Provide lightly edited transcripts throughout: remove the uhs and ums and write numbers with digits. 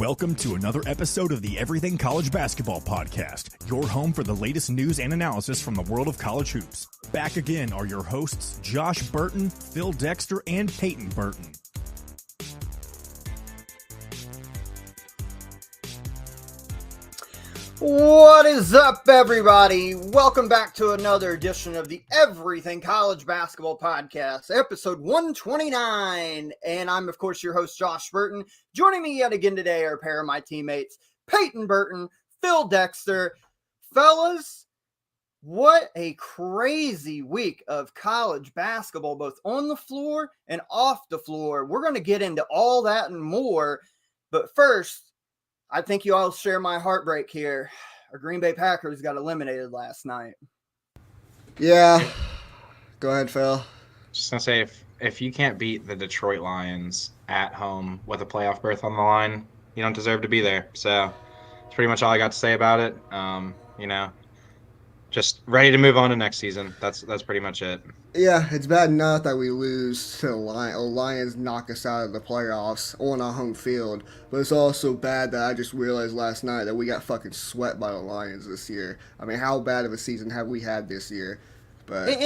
Welcome to another episode of the Everything College Basketball Podcast, your home for the latest news and analysis from the world of college hoops. Back again are your hosts, Josh Burton, Phil Dexter, and Peyton Burton. What is up, everybody? Welcome back to another edition of the Everything College Basketball Podcast, episode 129. And I'm, of course, your host, Josh Burton. Joining me yet again today are a pair of my teammates, Peyton Burton, Phil Dexter. Fellas, what a crazy week of college basketball, both on the floor and off the floor. We're going to get into all that and more. But first, I think you all share my heartbreak here. Our Green Bay Packers got eliminated last night. Yeah. Go ahead, Phil. Just going to say, if you can't beat the Detroit Lions at home with a playoff berth on the line, you don't deserve to be there. So that's pretty much all I got to say about it. Just ready to move on to next season. That's pretty much it. Yeah, it's bad enough that we lose to the Lions knock us out of the playoffs on our home field, but it's also bad that I just realized last night that we got fucking swept by the Lions this year. I mean, how bad of a season have we had this year? But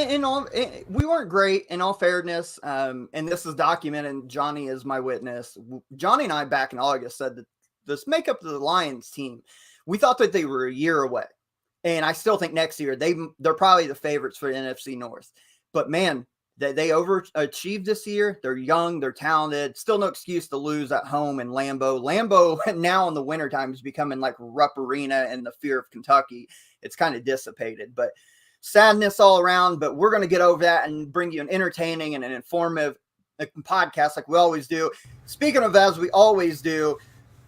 we weren't great, in all fairness, and this is documented, and Johnny is my witness. Johnny and I back in August said that this makeup of the Lions team, we thought that they were a year away. And I still think next year they're probably the favorites for the NFC North. But man, they overachieved this year. They're young, they're talented. Still no excuse to lose at home in Lambeau. Lambeau now in the wintertime is becoming like Rupp Arena and the fear of Kentucky. It's kind of dissipated, but sadness all around. But we're going to get over that and bring you an entertaining and an informative podcast like we always do. Speaking of, as we always do,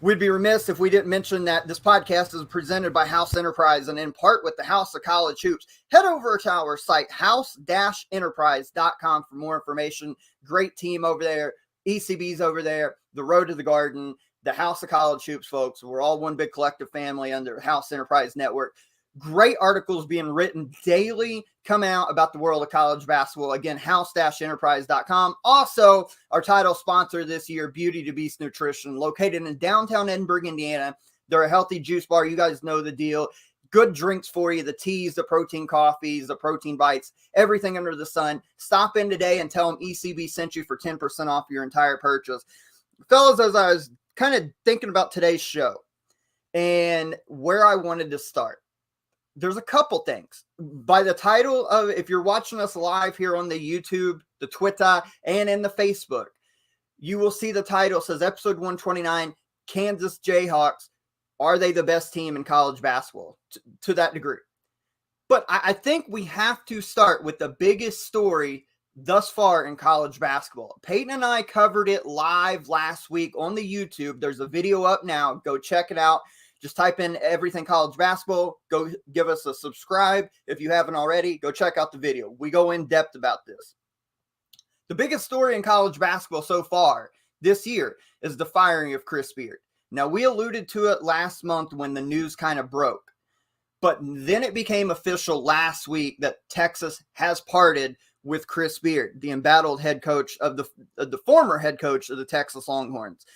we'd be remiss if we didn't mention that this podcast is presented by House Enterprise and in part with the House of College Hoops. Head over to our site, house-enterprise.com, for more information. Great team over there. ECB's over there. The Road to the Garden. The House of College Hoops, folks. We're all one big collective family under House Enterprise Network. Great articles being written daily come out about the world of college basketball. Again, house-enterprise.com. Also, our title sponsor this year, Beauty to Beast Nutrition, located in downtown Edinburgh, Indiana. They're a healthy juice bar. You guys know the deal. Good drinks for you, the teas, the protein coffees, the protein bites, everything under the sun. Stop in today and tell them ECB sent you for 10% off your entire purchase. Fellas, as I was kind of thinking about today's show and where I wanted to start, there's a couple things. By the title of, if you're watching us live here on the YouTube, the Twitter, and in the Facebook, you will see the title says episode 129, Kansas Jayhawks. Are they the best team in college basketball? To that degree. But I think we have to start with the biggest story thus far in college basketball. Peyton and I covered it live last week on the YouTube. There's a video up now. Go check it out. Just type in Everything College Basketball. Go give us a subscribe. If you haven't already, go check out the video. We go in depth about this. The biggest story in college basketball so far this year is the firing of Chris Beard. Now, we alluded to it last month when the news kind of broke, but then it became official last week that Texas has parted with Chris Beard, the embattled head coach of the former head coach of the Texas Longhorns.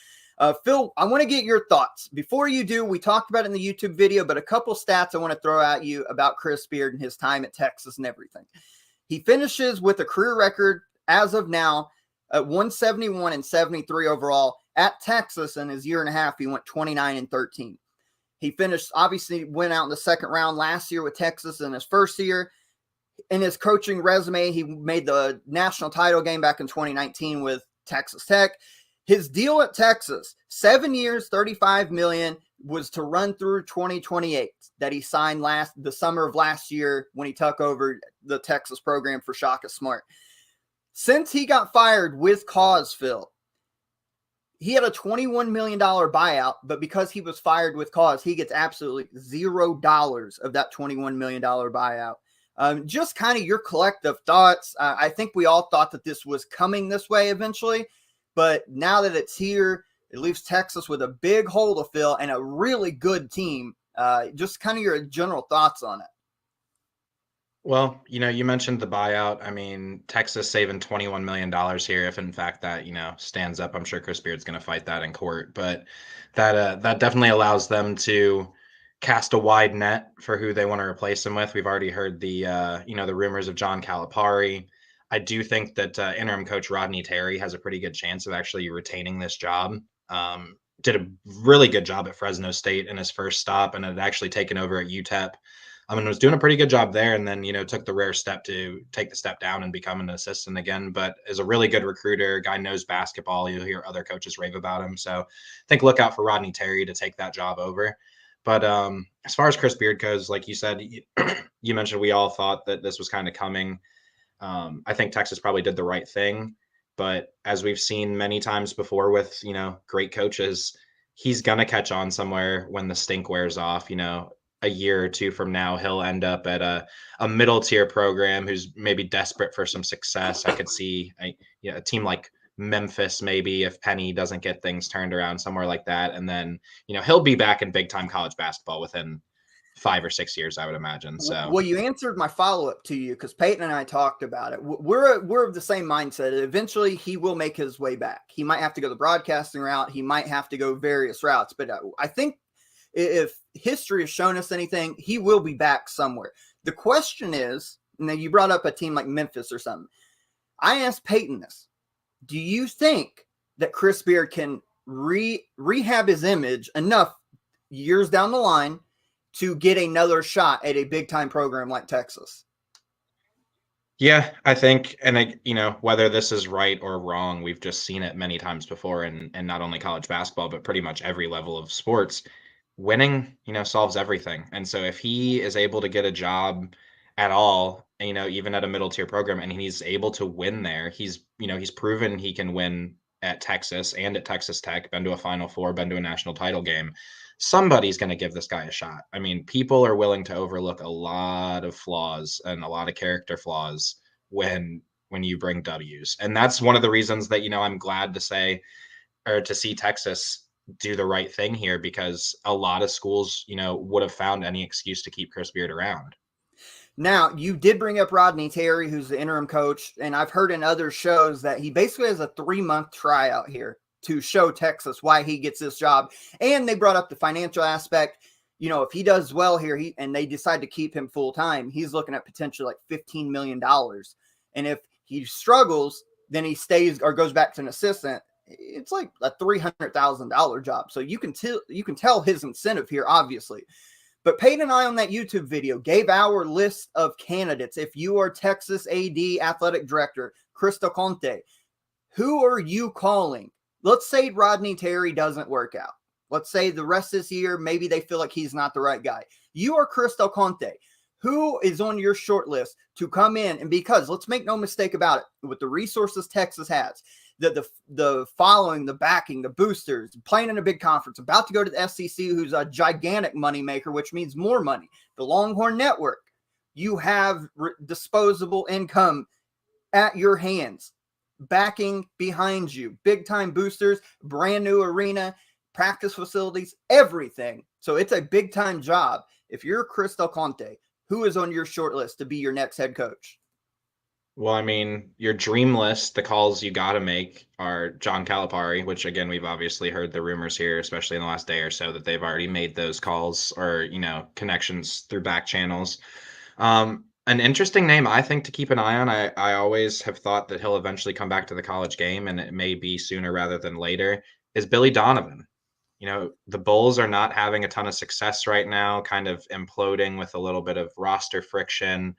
Phil, I want to get your thoughts. Before you do, we talked about it in the YouTube video, but a couple stats I want to throw at you about Chris Beard and his time at Texas and everything. He finishes with a career record as of now at 171 and 73 overall. At Texas in his year and a half, he went 29 and 13. He finished, obviously went out in the second round last year with Texas in his first year. In his coaching resume, he made the national title game back in 2019 with Texas Tech. His deal at Texas, 7 years, $35 million, was to run through 2028 that he signed the summer of last year when he took over the Texas program for Shaka Smart. Since he got fired with cause, Phil, he had a $21 million buyout, but because he was fired with cause, he gets absolutely $0 of that $21 million buyout. Just kind of your collective thoughts. I think we all thought that this was coming this way eventually. But now that it's here, it leaves Texas with a big hole to fill and a really good team. Just kind of your general thoughts on it. Well, you mentioned the buyout. I mean, Texas saving $21 million here. If in fact that, stands up, I'm sure Chris Beard's going to fight that in court. But that definitely allows them to cast a wide net for who they want to replace him with. We've already heard the rumors of John Calipari. I do think that interim coach Rodney Terry has a pretty good chance of actually retaining this job. Did a really good job at Fresno State in his first stop, and had actually taken over at UTEP. I mean, was doing a pretty good job there, and then took the rare step to take the step down and become an assistant again. But is a really good recruiter. Guy knows basketball. You'll hear other coaches rave about him. So I think look out for Rodney Terry to take that job over. But as far as Chris Beard goes, like you said, you mentioned we all thought that this was kind of coming. I think Texas probably did the right thing. But as we've seen many times before with great coaches, he's gonna catch on somewhere when the stink wears off. A year or two from now, he'll end up at a middle tier program who's maybe desperate for some success. I could see a team like Memphis, maybe, if Penny doesn't get things turned around, somewhere like that. And then, he'll be back in big time college basketball within 5 or 6 years, I would imagine. So, well, you answered my follow-up to you, because Peyton and I talked about it. We're of the same mindset. Eventually he will make his way back. He might have to go the broadcasting route. He might have to go various routes, but I think if history has shown us anything, he will be back somewhere. The question is, now you brought up a team like Memphis or something. I asked Peyton this. Do you think that Chris Beard can rehab his image enough years down the line to get another shot at a big-time program like Texas? Yeah, I think, and whether this is right or wrong, we've just seen it many times before, and not only college basketball, but pretty much every level of sports. Winning, solves everything. And so if he is able to get a job at all, even at a middle tier program, and he's able to win there, he's proven he can win at Texas and at Texas Tech, been to a Final Four, been to a national title game. Somebody's going to give this guy a shot. I mean, people are willing to overlook a lot of flaws and a lot of character flaws when you bring W's. And that's one of the reasons that, I'm glad to see Texas do the right thing here, because a lot of schools, would have found any excuse to keep Chris Beard around. Now, you did bring up Rodney Terry, who's the interim coach, and I've heard in other shows that he basically has a 3-month tryout here to show Texas why he gets this job. And they brought up the financial aspect. If he does well here, and they decide to keep him full time, he's looking at potentially like $15 million. And if he struggles, then he stays or goes back to an assistant. It's like a $300,000 job. So you can tell his incentive here, obviously. But Peyton and I on that YouTube video gave our list of candidates. If you are Texas AD athletic director, Chris Del Conte, who are you calling? Let's say Rodney Terry doesn't work out. Let's say the rest of this year, maybe they feel like he's not the right guy. You are Chris Del Conte. Who is on your short list to come in? And because let's make no mistake about it, with the resources Texas has, the following, the backing, the boosters, playing in a big conference, about to go to the SEC, who's a gigantic moneymaker, which means more money, the Longhorn Network, you have disposable income at your hands, backing behind you, big time boosters, brand new arena, practice facilities, everything. So it's a big time job. If you're Chris Del Conte, who is on your short list to be your next head coach? Well, I mean, your dream list, the calls you got to make are John Calipari, which again, we've obviously heard the rumors here, especially in the last day or so, that they've already made those calls or, connections through back channels. An interesting name, I think, to keep an eye on. I always have thought that he'll eventually come back to the college game, and it may be sooner rather than later, is Billy Donovan. The Bulls are not having a ton of success right now, kind of imploding with a little bit of roster friction.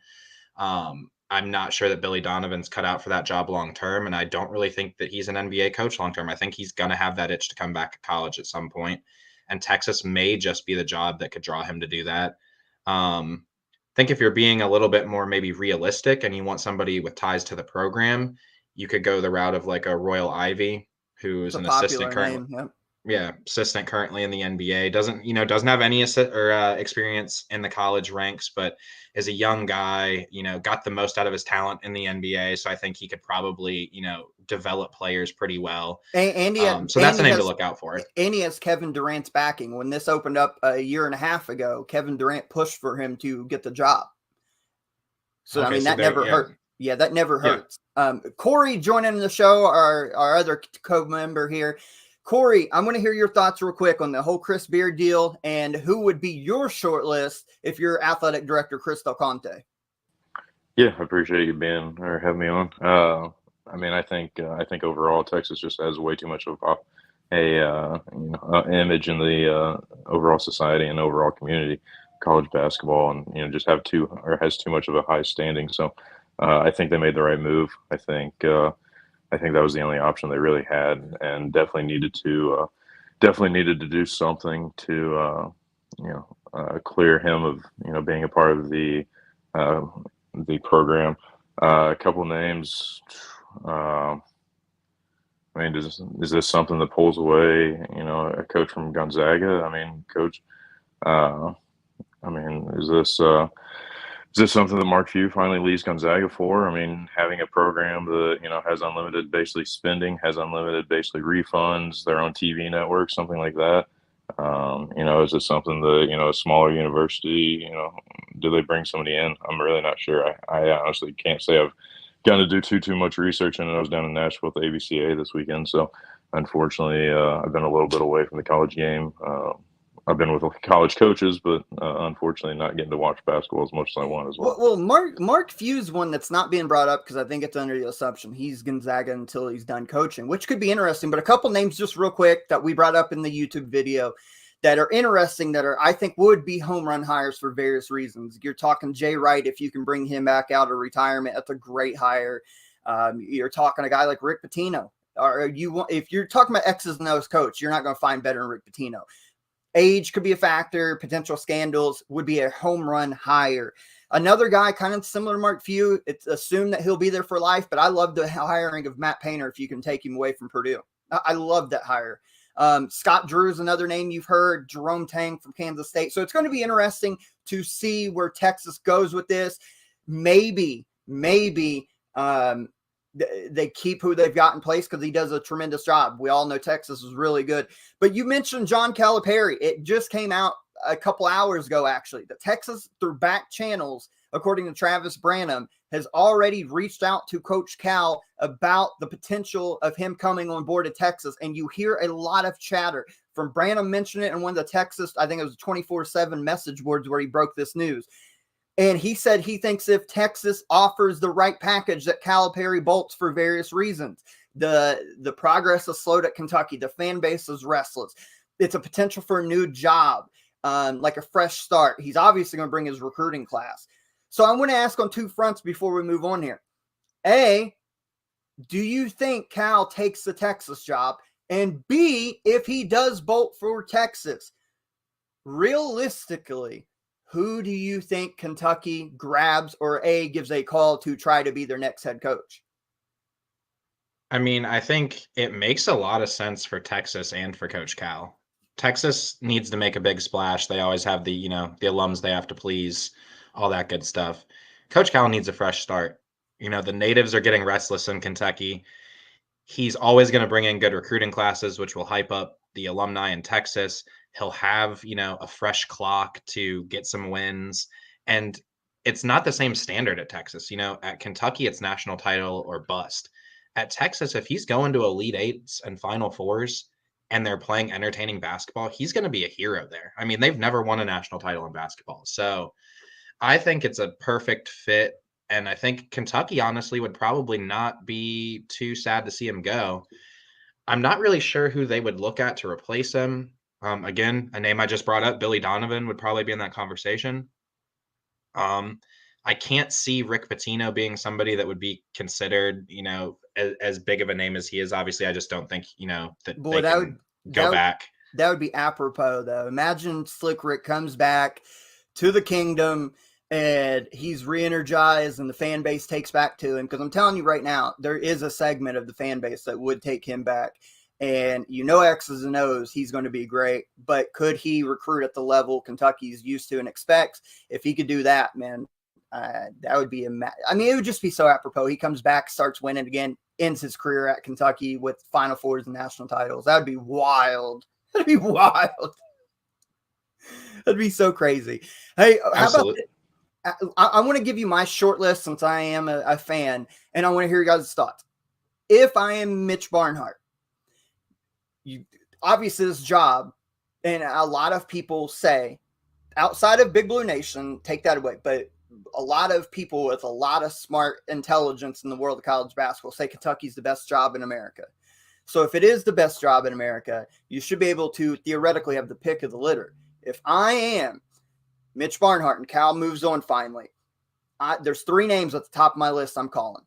I'm not sure that Billy Donovan's cut out for that job long term, and I don't really think that he's an NBA coach long term. I think he's going to have that itch to come back to college at some point, and Texas may just be the job that could draw him to do that. I think if you're being a little bit more maybe realistic and you want somebody with ties to the program, you could go the route of like a Royal Ivy, who's an assistant currently. Yep. Yeah, assistant currently in the NBA. Doesn't have any experience in the college ranks, but is a young guy. Got the most out of his talent in the NBA. So I think he could probably develop players pretty well. So that's a name to look out for. And he has Kevin Durant's backing. When this opened up a year and a half ago, Kevin Durant pushed for him to get the job. So, I Okay, mean, so that there, never yeah. hurt. Yeah, that never Yeah. hurts. Corey joining the show, our other co-member here. Corey, I'm going to hear your thoughts real quick on the whole Chris Beard deal and who would be your short list if you're athletic director Chris Del Conte. Yeah, I appreciate you being or having me on. I mean, I think overall Texas just has way too much of image in the overall society and overall community, college basketball, and just has too much of a high standing. So I think they made the right move. I think that was the only option they really had, and definitely needed to do something to clear him of being a part of the program. A couple names. I mean, is this something that pulls away, a coach from Gonzaga? I mean, coach. I mean, is this something that Mark Few finally leaves Gonzaga for? I mean, having a program that has unlimited basically spending, has unlimited basically refunds, their own TV network, something like that. Is it something that a smaller university? Do they bring somebody in? I'm really not sure. I honestly can't say I've gotten to do too much research, and I was down in Nashville at the ABCA this weekend, so unfortunately, I've been a little bit away from the college game. I've been with college coaches, but unfortunately not getting to watch basketball as much as I want as well. Well, Mark Few's one that's not being brought up because I think it's under the assumption he's Gonzaga until he's done coaching, which could be interesting. But a couple names just real quick that we brought up in the YouTube video that are interesting that I think would be home run hires for various reasons. You're talking Jay Wright. If you can bring him back out of retirement, that's a great hire. You're talking a guy like Rick Pitino. If you're talking about X's and O's coach, you're not going to find better than Rick Pitino. Age could be a factor. Potential scandals would be a home run hire. Another guy kind of similar to Mark Few, it's assumed that he'll be there for life, but I love the hiring of Matt Painter if you can take him away from Purdue. I love that hire. Scott Drew is another name you've heard. Jerome Tang from Kansas State. So it's going to be interesting to see where Texas goes with this. Maybe they keep who they've got in place because he does a tremendous job. We all know Texas is really good. But you mentioned John Calipari. It just came out a couple hours ago, actually. The Texas, through back channels, according to Travis Branham, has already reached out to Coach Cal about the potential of him coming on board at Texas. And you hear a lot of chatter from Branham mentioned it in one of the Texas, I think it was 24/7 message boards where he broke this news. And he said he thinks if Texas offers the right package that Calipari bolts for various reasons. The progress is slowed at Kentucky. The fan base is restless. It's a potential for a new job, like a fresh start. He's obviously going to bring his recruiting class. So I want to ask on two fronts before we move on here. A, do you think Cal takes the Texas job? And B, if he does bolt for Texas, realistically, who do you think Kentucky grabs or A, gives a call to try to be their next head coach? I mean, I think it makes a lot of sense for Texas and for Coach Cal. Texas needs to make a big splash. They always have the alums they have to please, all that good stuff. Coach Cal needs a fresh start. The natives are getting restless in Kentucky. He's always going to bring in good recruiting classes, which will hype up the alumni in Texas. He'll have, a fresh clock to get some wins. And it's not the same standard at Texas. At Kentucky, it's national title or bust. At Texas, if he's going to Elite Eights and Final Fours and they're playing entertaining basketball, he's going to be a hero there. I mean, they've never won a national title in basketball. So I think it's a perfect fit. And I think Kentucky, honestly, would probably not be too sad to see him go. I'm not really sure who they would look at to replace him. Again, a name I just brought up, Billy Donovan, would probably be in that conversation. I can't see Rick Pitino being somebody that would be considered, as big of a name as he is. Obviously, I just don't think, that Boy, they can go back. That would be apropos, though. Imagine Slick Rick comes back to the kingdom and he's re-energized and the fan base takes back to him. Because I'm telling you right now, there is a segment of the fan base that would take him back. And X's and O's, he's going to be great. But could he recruit at the level Kentucky's used to and expects? If he could do that, man, that would be it would just be so apropos. He comes back, starts winning again, ends his career at Kentucky with Final Fours and national titles. That would be wild. That'd be wild. That'd be so crazy. Hey, how about I want to give you my short list since I am a fan, and I want to hear your guys' thoughts. If I am Mitch Barnhart, obviously this job, and a lot of people say, outside of Big Blue Nation, take that away, but a lot of people with a lot of smart intelligence in the world of college basketball say Kentucky's the best job in America. So if it is the best job in America, you should be able to theoretically have the pick of the litter. If I am Mitch Barnhart and Cal moves on finally, there's 3 names at the top of my list I'm calling.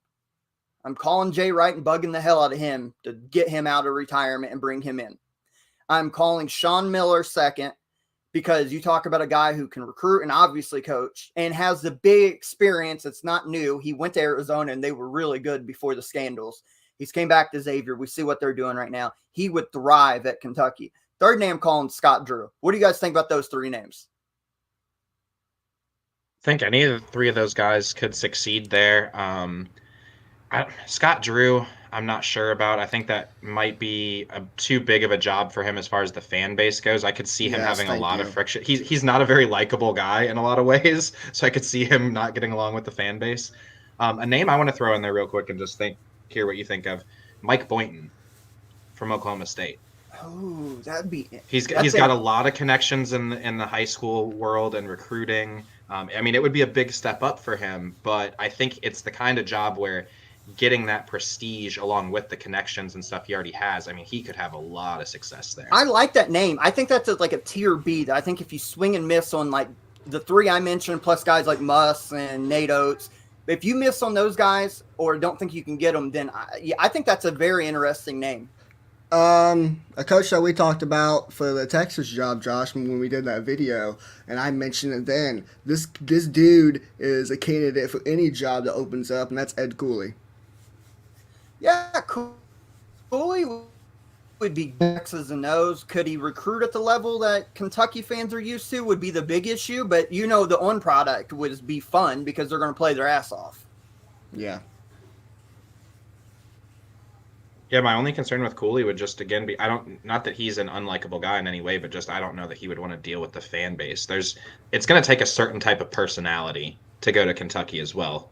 I'm calling Jay Wright and bugging the hell out of him to get him out of retirement and bring him in. I'm calling Sean Miller second, because you talk about a guy who can recruit and obviously coach and has the big experience. It's not new. He went to Arizona and they were really good before the scandals. He's came back to Xavier. We see what they're doing right now. He would thrive at Kentucky. Third name, calling Scott Drew. What do you guys think about those 3 names? I think any of the 3 of those guys could succeed there. Scott Drew, I'm not sure about. I think that might be too big of a job for him as far as the fan base goes. I could see him having a lot of friction. He's not a very likable guy in a lot of ways, so I could see him not getting along with the fan base. A name I want to throw in there real quick and just hear what you think of: Mike Boynton from Oklahoma State. Oh, that'd be. He's got a lot of connections in the high school world and recruiting. I mean, it would be a big step up for him, but I think it's the kind of job where getting that prestige along with the connections and stuff he already has, I mean, he could have a lot of success there. I like that name. I think that's like a tier B. I think if you swing and miss on like the 3 I mentioned, plus guys like Muss and Nate Oates, if you miss on those guys or don't think you can get them, then I think that's a very interesting name. A coach that we talked about for the Texas job, Josh, when we did that video, and I mentioned it then. This dude is a candidate for any job that opens up, and that's Ed Cooley. Yeah, Cooley would be X's and O's. Could he recruit at the level that Kentucky fans are used to would be the big issue, but the on product would be fun because they're going to play their ass off. Yeah. Yeah, my only concern with Cooley would just again be not that he's an unlikable guy in any way, but just I don't know that he would want to deal with the fan base. It's going to take a certain type of personality to go to Kentucky as well.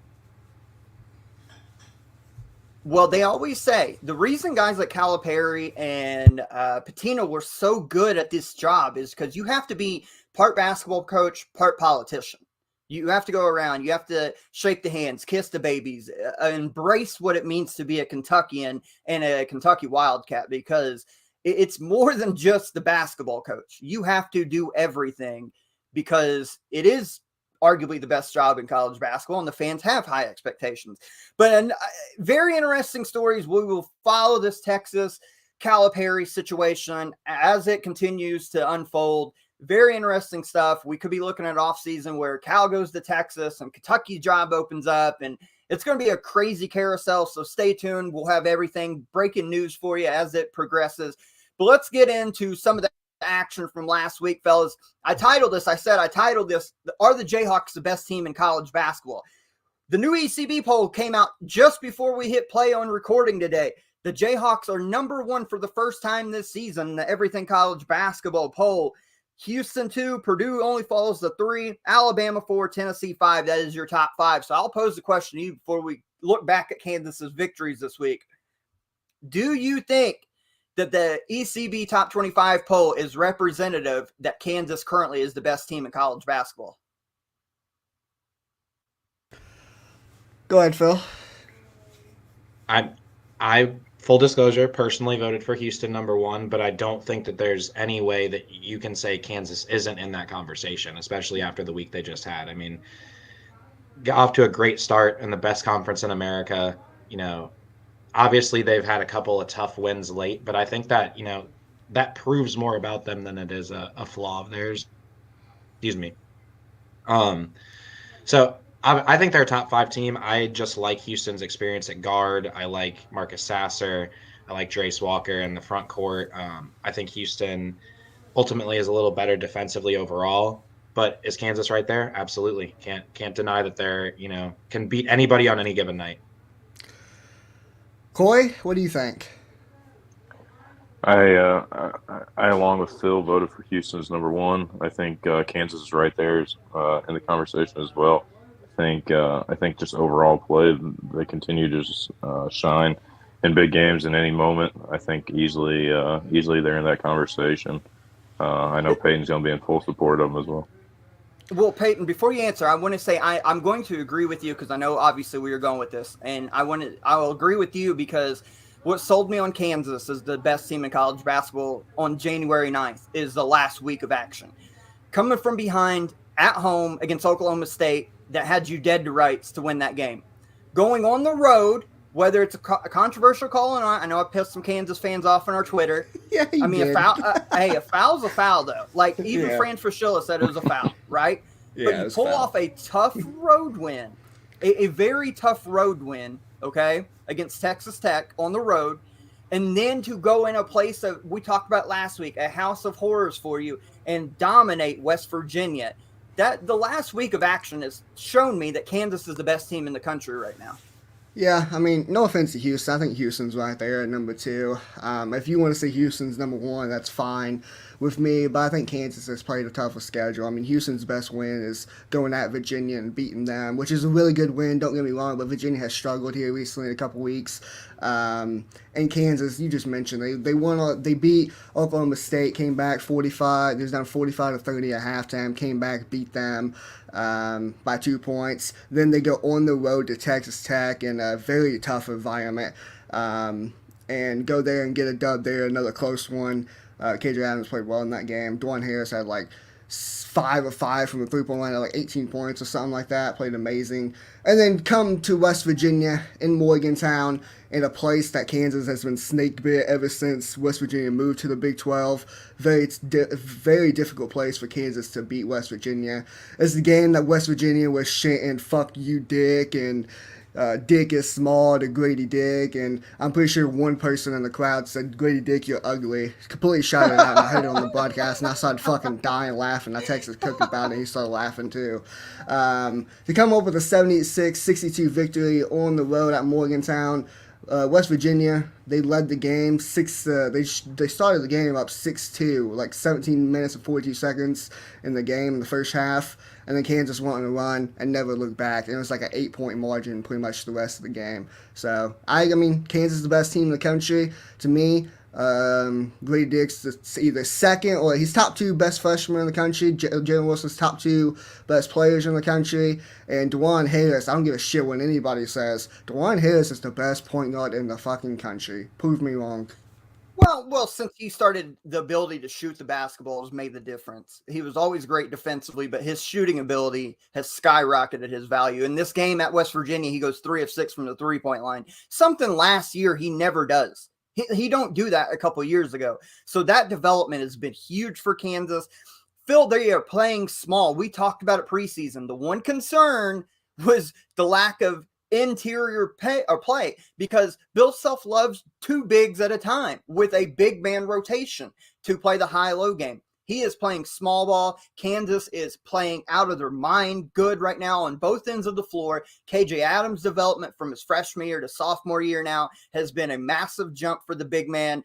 Well, they always say the reason guys like Calipari and Pitino were so good at this job is because you have to be part basketball coach, part politician. You have to go around. You have to shake the hands, kiss the babies, embrace what it means to be a Kentuckian and a Kentucky Wildcat, because it's more than just the basketball coach. You have to do everything because it is arguably the best job in college basketball, and the fans have high expectations. But very interesting stories. We will follow this Texas Calipari situation as it continues to unfold. Very interesting stuff. We could be looking at offseason where Cal goes to Texas and Kentucky job opens up, and it's going to be a crazy carousel. So stay tuned. We'll have everything breaking news for you as it progresses. But let's get into some of the action from last week, fellas. I titled this, Are the Jayhawks the best team in college basketball? The new ECB poll came out just before we hit play on recording today. The Jayhawks are number 1 for the first time this season, the Everything College Basketball poll. Houston 2, Purdue only follows the 3, Alabama 4, Tennessee 5. That is your top 5. So I'll pose the question to you before we look back at Kansas's victories this week. Do you think that the ECB top 25 poll is representative that Kansas currently is the best team in college basketball? Go ahead, Phil. I full disclosure, personally voted for Houston number 1, but I don't think that there's any way that you can say Kansas isn't in that conversation, especially after the week they just had. I mean, got off to a great start in the best conference in America. Obviously they've had a couple of tough wins late, but I think that, that proves more about them than it is a flaw of theirs. Excuse me. So I think they're a top 5 team. I just like Houston's experience at guard. I like Marcus Sasser. I like Drace Walker in the front court. I think Houston ultimately is a little better defensively overall, but is Kansas right there? Absolutely. Can't deny that they're, can beat anybody on any given night. Coy, what do you think? I along with Phil, voted for Houston as number 1. I think Kansas is right there in the conversation as well. think just overall play, they continue to just shine in big games in any moment. I think easily they're in that conversation. I know Peyton's going to be in full support of them as well. Well, Peyton, before you answer, I want to say I'm going to agree with you because I know obviously we are going with this, and I'll agree with you because what sold me on Kansas as the best team in college basketball on January 9th is the last week of action. Coming from behind at home against Oklahoma State that had you dead to rights to win that game. Going on the road, whether it's a controversial call or not, I know I pissed some Kansas fans off on our Twitter. Yeah, I mean, a foul. Hey, a foul's a foul, though. Like even Fran Fraschilla said it was a foul, right? Yeah, but you pull off a tough road win, a very tough road win, okay, against Texas Tech on the road, and then to go in a place that we talked about last week, a house of horrors for you, and dominate West Virginia. That the last week of action has shown me that Kansas is the best team in the country right now. Yeah, I mean, no offense to Houston. I think Houston's right there at number 2. If you want to say Houston's number 1, that's fine with me, but I think Kansas has played a tougher schedule. I mean, Houston's best win is going at Virginia and beating them, which is a really good win, don't get me wrong, but Virginia has struggled here recently in a couple weeks. And Kansas, you just mentioned, they beat Oklahoma State, came back 45, they was down 45-30 at halftime, came back, beat them by 2 points. Then they go on the road to Texas Tech in a very tough environment and go there and get a dub there, another close one. KJ Adams played well in that game. Dwan Harris had like 5 of 5 from the three-point line, like 18 points or something like that. Played amazing. And then come to West Virginia in Morgantown, in a place that Kansas has been snake bit ever since West Virginia moved to the Big 12. Very difficult place for Kansas to beat West Virginia. It's the game that West Virginia was chanting "fuck you, Dick" and Dick is small to Grady Dick, and I'm pretty sure one person in the crowd said, "Grady Dick, you're ugly." Completely shouted out, and I heard it on the broadcast, and I started fucking dying laughing. I texted Cook about it, and he started laughing too. To come up with a 76-62 victory on the road at Morgantown, West Virginia, they led the game. They started the game up 6-2, like 17 minutes and 42 seconds in the game in the first half. And then Kansas went on a run and never looked back. And it was like an 8-point margin pretty much the rest of the game. So, I mean, Kansas is the best team in the country. To me, Grady Dick's either second or he's top 2 best freshman in the country. Jalen Wilson's top 2 best players in the country. And Dwan Harris, I don't give a shit what anybody says. Dwan Harris is the best point guard in the fucking country. Prove me wrong. Well, since he started, the ability to shoot the basketball has made the difference. He was always great defensively, but his shooting ability has skyrocketed his value. In this game at West Virginia, he goes 3 of 6 from the three-point line. Something last year he never does. He don't do that a couple years ago. So that development has been huge for Kansas. Phil, they are playing small. We talked about it preseason. The one concern was the lack of interior play because Bill Self loves 2 bigs at a time with a big man rotation to play the high-low game. He is playing small ball. Kansas is playing out of their mind good right now on both ends of the floor. KJ Adams' development from his freshman year to sophomore year now has been a massive jump for the big man.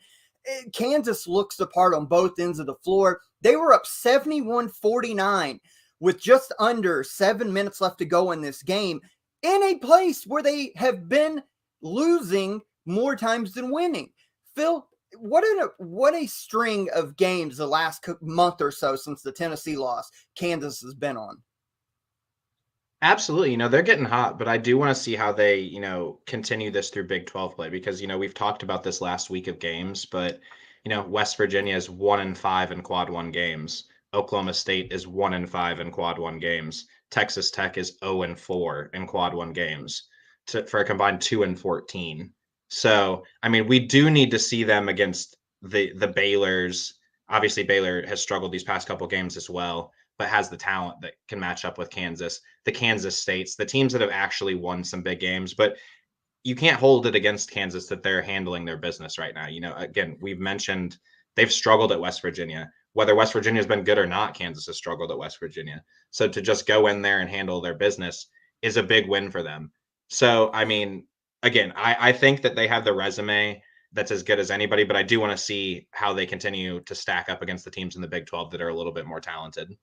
Kansas looks the part on both ends of the floor. They were up 71-49 with just under 7 minutes left to go in this game, in a place where they have been losing more times than winning. Phil, what a string of games the last month or so since the Tennessee loss Kansas has been on. Absolutely. They're getting hot, but I do want to see how they, continue this through Big 12 play because, we've talked about this last week of games, but, West Virginia is 1-5 in quad 1 games. Oklahoma State is 1-5 in quad 1 games. Texas Tech is 0-4 in quad 1 games for a combined 2-14. So, we do need to see them against the Baylors. Obviously, Baylor has struggled these past couple games as well, but has the talent that can match up with Kansas. The Kansas States, the teams that have actually won some big games, but you can't hold it against Kansas that they're handling their business right now. Again, we've mentioned they've struggled at West Virginia. Whether West Virginia has been good or not, Kansas has struggled at West Virginia. So to just go in there and handle their business is a big win for them. So, again, I think that they have the resume that's as good as anybody, but I do want to see how they continue to stack up against the teams in the Big 12 that are a little bit more talented.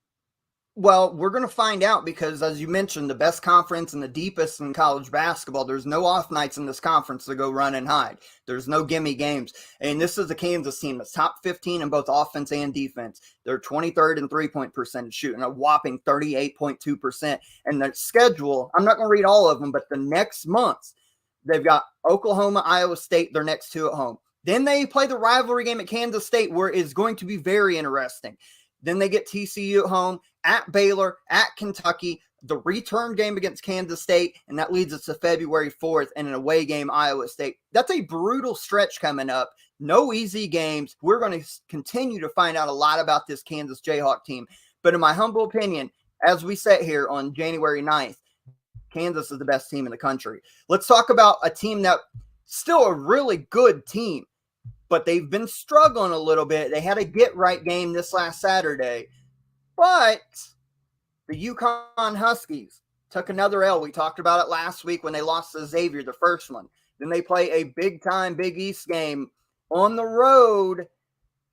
Well, we're going to find out because, as you mentioned, the best conference and the deepest in college basketball, there's no off nights in this conference to go run and hide. There's no gimme games. And this is a Kansas team that's top 15 in both offense and defense. They're 23rd in three-point percentage shooting, a whopping 38.2%. And the schedule, I'm not going to read all of them, but the next months, they've got Oklahoma, Iowa State, their next two at home. Then they play the rivalry game at Kansas State, where it's going to be very interesting. Then they get TCU at home, at Baylor, at Kentucky, the return game against Kansas State, and that leads us to February 4th and an away game, Iowa State. That's a brutal stretch coming up. No easy games. We're going to continue to find out a lot about this Kansas Jayhawk team. But in my humble opinion, as we sit here on January 9th, Kansas is the best team in the country. Let's talk about a team that still a really good team, but they've been struggling a little bit. They had a get-right game this last Saturday. But the UConn Huskies took another L. We talked about it last week when they lost to Xavier, the first one. Then they play a big-time Big East game on the road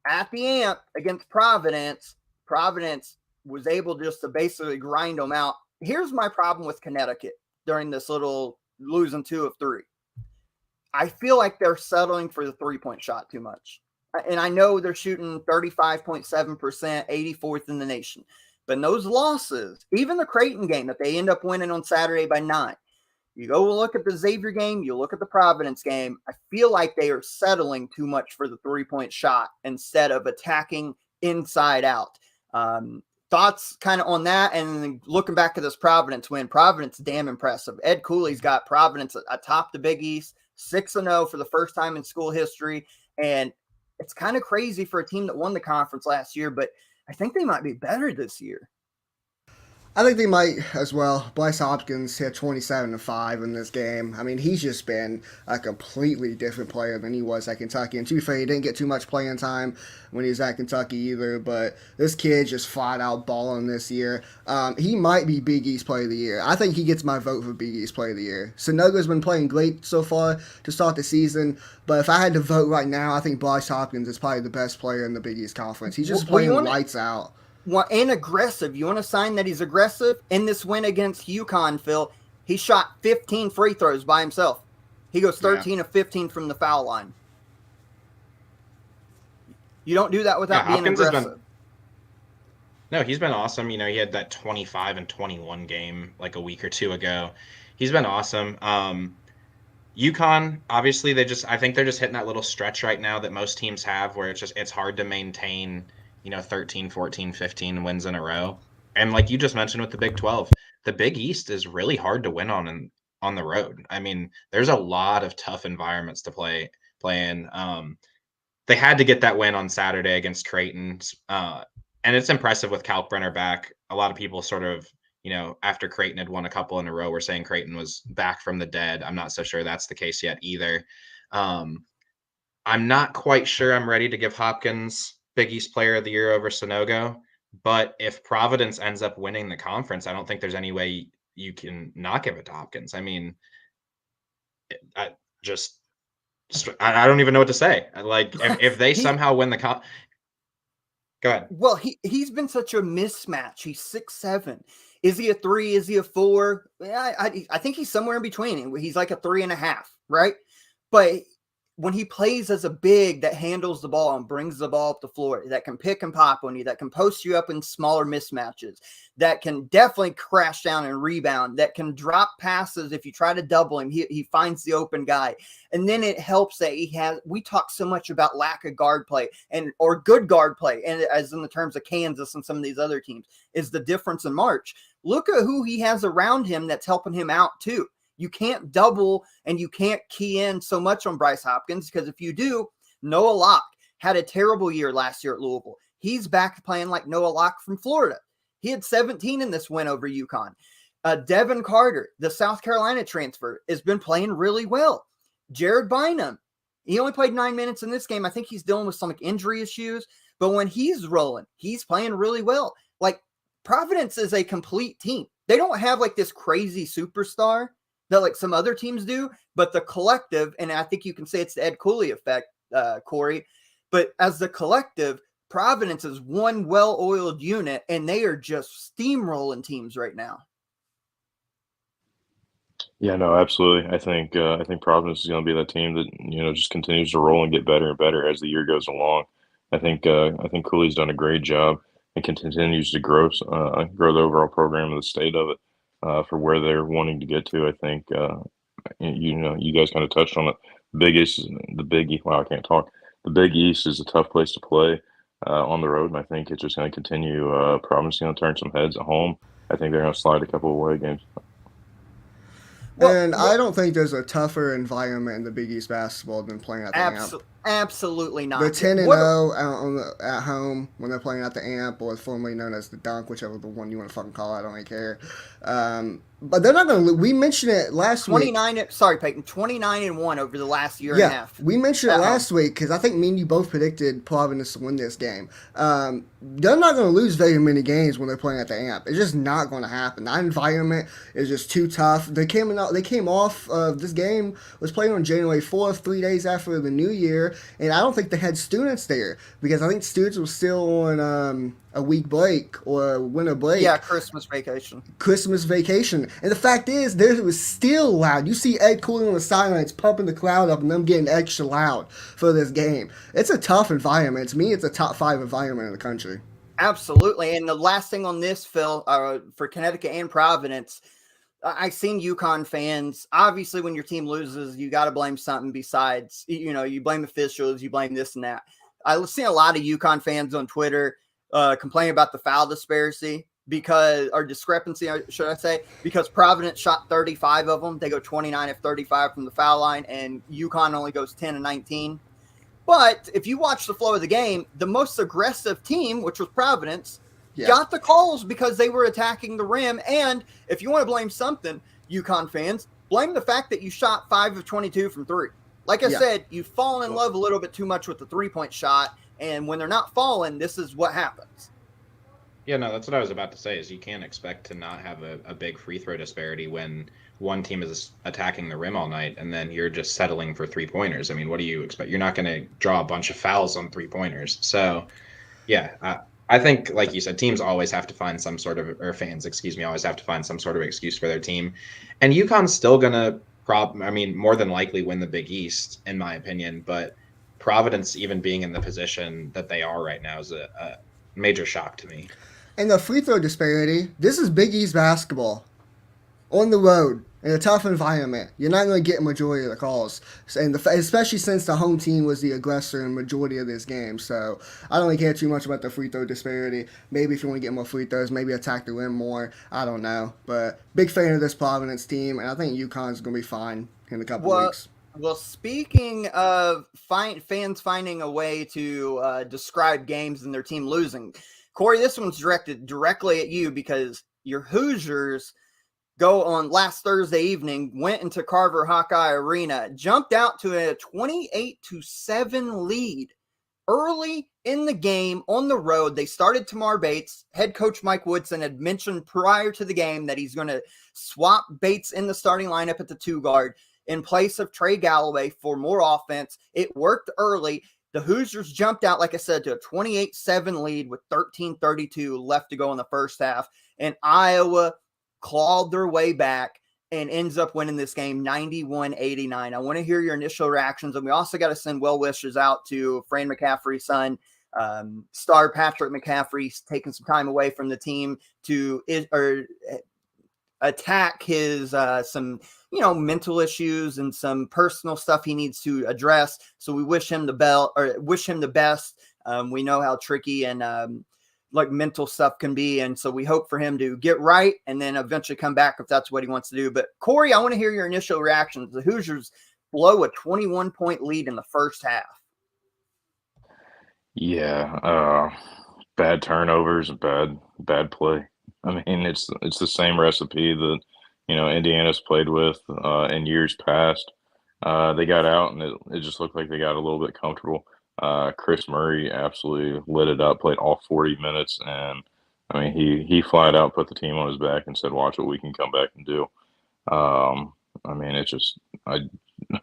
at the AMP against Providence. Providence was able just to basically grind them out. Here's my problem with Connecticut during this little losing 2 of 3. I feel like they're settling for the three-point shot too much. And I know they're shooting 35.7%, 84th in the nation. But in those losses, even the Creighton game that they end up winning on Saturday by 9, you go look at the Xavier game, you look at the Providence game, I feel like they are settling too much for the three-point shot instead of attacking inside out. Thoughts kind of on that, and then looking back at this Providence win. Providence, damn impressive. Ed Cooley's got Providence atop the Big East, 6-0 for the first time in school history, and it's kind of crazy for a team that won the conference last year, but I think they might be better this year. I think they might as well. Bryce Hopkins hit 27-5 in this game. I mean, he's just been a completely different player than he was at Kentucky. And to be fair, he didn't get too much playing time when he was at Kentucky either. But this kid just flat out balling this year. He might be Big East Player of the Year. I think he gets my vote for Big East Player of the Year. Sanogo's been playing great so far to start the season. But if I had to vote right now, I think Bryce Hopkins is probably the best player in the Big East Conference. He's just playing lights out. Well, and aggressive. You want a sign that he's aggressive? In this win against UConn, Phil, he shot 15 free throws by himself. He goes 13 of 15 from the foul line. You don't do that without being aggressive. He's been awesome. You know, he had that 25 and 21 game like a week or two ago. He's been awesome. UConn, obviously, I think they're just hitting that little stretch right now that most teams have where it's hard to maintain 13, 14, 15 wins in a row. And like you just mentioned with the Big 12, the Big East is really hard to win on the road. I mean, there's a lot of tough environments to play in. They had to get that win on Saturday against Creighton. And it's impressive with Kalkbrenner back. A lot of people sort of, after Creighton had won a couple in a row, were saying Creighton was back from the dead. I'm not so sure that's the case yet either. I'm not quite sure I'm ready to give Hopkins Big East Player of the Year over Sanogo, but if Providence ends up winning the conference, I don't think there's any way you can not give it to Hopkins. I mean, I don't even know what to say. Like, if they somehow win the go ahead. Well, he's been such a mismatch. He's 6'7". Is he a 3? Is he a 4? I think he's somewhere in between. He's like a 3.5, right? But when he plays as a big that handles the ball and brings the ball up the floor, that can pick and pop on you, that can post you up in smaller mismatches, that can definitely crash down and rebound, that can drop passes if you try to double him, he finds the open guy. And then it helps that we talk so much about lack of guard play or good guard play, and as in the terms of Kansas and some of these other teams, is the difference in March. Look at who he has around him that's helping him out too. You can't double and you can't key in so much on Bryce Hopkins, because if you do, Noah Locke had a terrible year last year at Louisville. He's back playing like Noah Locke from Florida. He had 17 in this win over UConn. Devin Carter, the South Carolina transfer, has been playing really well. Jared Bynum, he only played 9 minutes in this game. I think he's dealing with some injury issues, but when he's rolling, he's playing really well. Like, Providence is a complete team. They don't have like this crazy superstar that like some other teams do, but the collective, and I think you can say it's the Ed Cooley effect, Corey, but as the collective, Providence is one well-oiled unit, and they are just steamrolling teams right now. Yeah, no, absolutely. I think Providence is going to be that team that just continues to roll and get better and better as the year goes along. I think Cooley's done a great job and continues to grow the overall program and the state of it for where they're wanting to get to. I think you guys kind of touched on it. The Big East. Wow, I can't talk. The Big East is a tough place to play on the road, and I think it's just going to continue. Providence is going to turn some heads at home. I think they're going to slide a couple of away games. And I don't think there's a tougher environment in the Big East basketball than playing at the AMP. Absolutely not. They're 10-0 at home when they're playing at the AMP, or formerly known as the Dunk, whichever the one you want to fucking call it. I don't really care. But they're not going to. We mentioned it last week. 29-1 over the last year and a half. We mentioned it last week because I think me and you both predicted Providence to win this game. They're not going to lose very many games when they're playing at the AMP. It's just not going to happen. That environment is just too tough. They came off of this game was played on January 4th, 3 days after the New Year, and I don't think they had students there because I think students were still on a week break or a winter break. Yeah, Christmas vacation. And the fact is, there was still loud. You see Ed Cooley on the sidelines pumping the crowd up and them getting extra loud for this game. It's a tough environment. To me, it's a top 5 environment in the country. Absolutely. And the last thing on this, Phil, for Connecticut and Providence, I've seen UConn fans. Obviously, when your team loses, you got to blame something besides, you blame officials, you blame this and that. I've seen a lot of UConn fans on Twitter complaining about the foul discrepancy should I say, because Providence shot 35 of them. They go 29 of 35 from the foul line, and UConn only goes 10 of 19. But if you watch the flow of the game, the most aggressive team, which was Providence, got the calls because they were attacking the rim. And if you want to blame something, UConn fans, blame the fact that you shot 5 of 22 from 3. Like I said, you've fallen in love a little bit too much with the 3-point shot. And when they're not falling, this is what happens. Yeah, no, that's what I was about to say, is you can't expect to not have a big free throw disparity when one team is attacking the rim all night and then you're just settling for 3-pointers. I mean, what do you expect? You're not going to draw a bunch of fouls on 3-pointers. So, yeah, I think, like you said, teams always have to find some sort of, or fans, always have to find some sort of excuse for their team. And UConn's still going to more than likely win the Big East, in my opinion, but Providence even being in the position that they are right now is a major shock to me. And the free throw disparity, this is Big East basketball. On the road, in a tough environment, you're not going to get a majority of the calls. And especially since the home team was the aggressor in majority of this game. So I don't really care too much about the free throw disparity. Maybe if you want to get more free throws, maybe attack the rim more. I don't know. But big fan of this Providence team, and I think UConn's going to be fine in a couple weeks. Well, speaking of fans finding a way to describe games and their team losing, Corey, this one's directed directly at you because your Hoosiers go on last Thursday evening, went into Carver Hawkeye Arena, jumped out to a 28-7 lead early in the game on the road. They started Tamar Bates. Head coach Mike Woodson had mentioned prior to the game that he's going to swap Bates in the starting lineup at the 2 guard in place of Trey Galloway for more offense. It worked early. The Hoosiers jumped out, like I said, to a 28-7 lead with 13:32 left to go in the first half. And Iowa clawed their way back and ends up winning this game 91-89. I want to hear your initial reactions. And we also got to send well wishes out to Fran McCaffrey's son, star Patrick McCaffrey, taking some time away from the team to attack his some mental issues and some personal stuff he needs to address. So we wish him the best. We know how tricky and mental stuff can be, and so we hope for him to get right and then eventually come back if that's what he wants to do. But Corey, I want to hear your initial reactions. The Hoosiers blow a 21-point lead in the first half. Yeah, bad turnovers, bad play. I mean, it's the same recipe that Indiana's played with in years past. They got out and it just looked like they got a little bit comfortable. Chris Murray absolutely lit it up, played all 40 minutes, and I mean he flat out put the team on his back and said, "Watch what we can come back and do." I mean,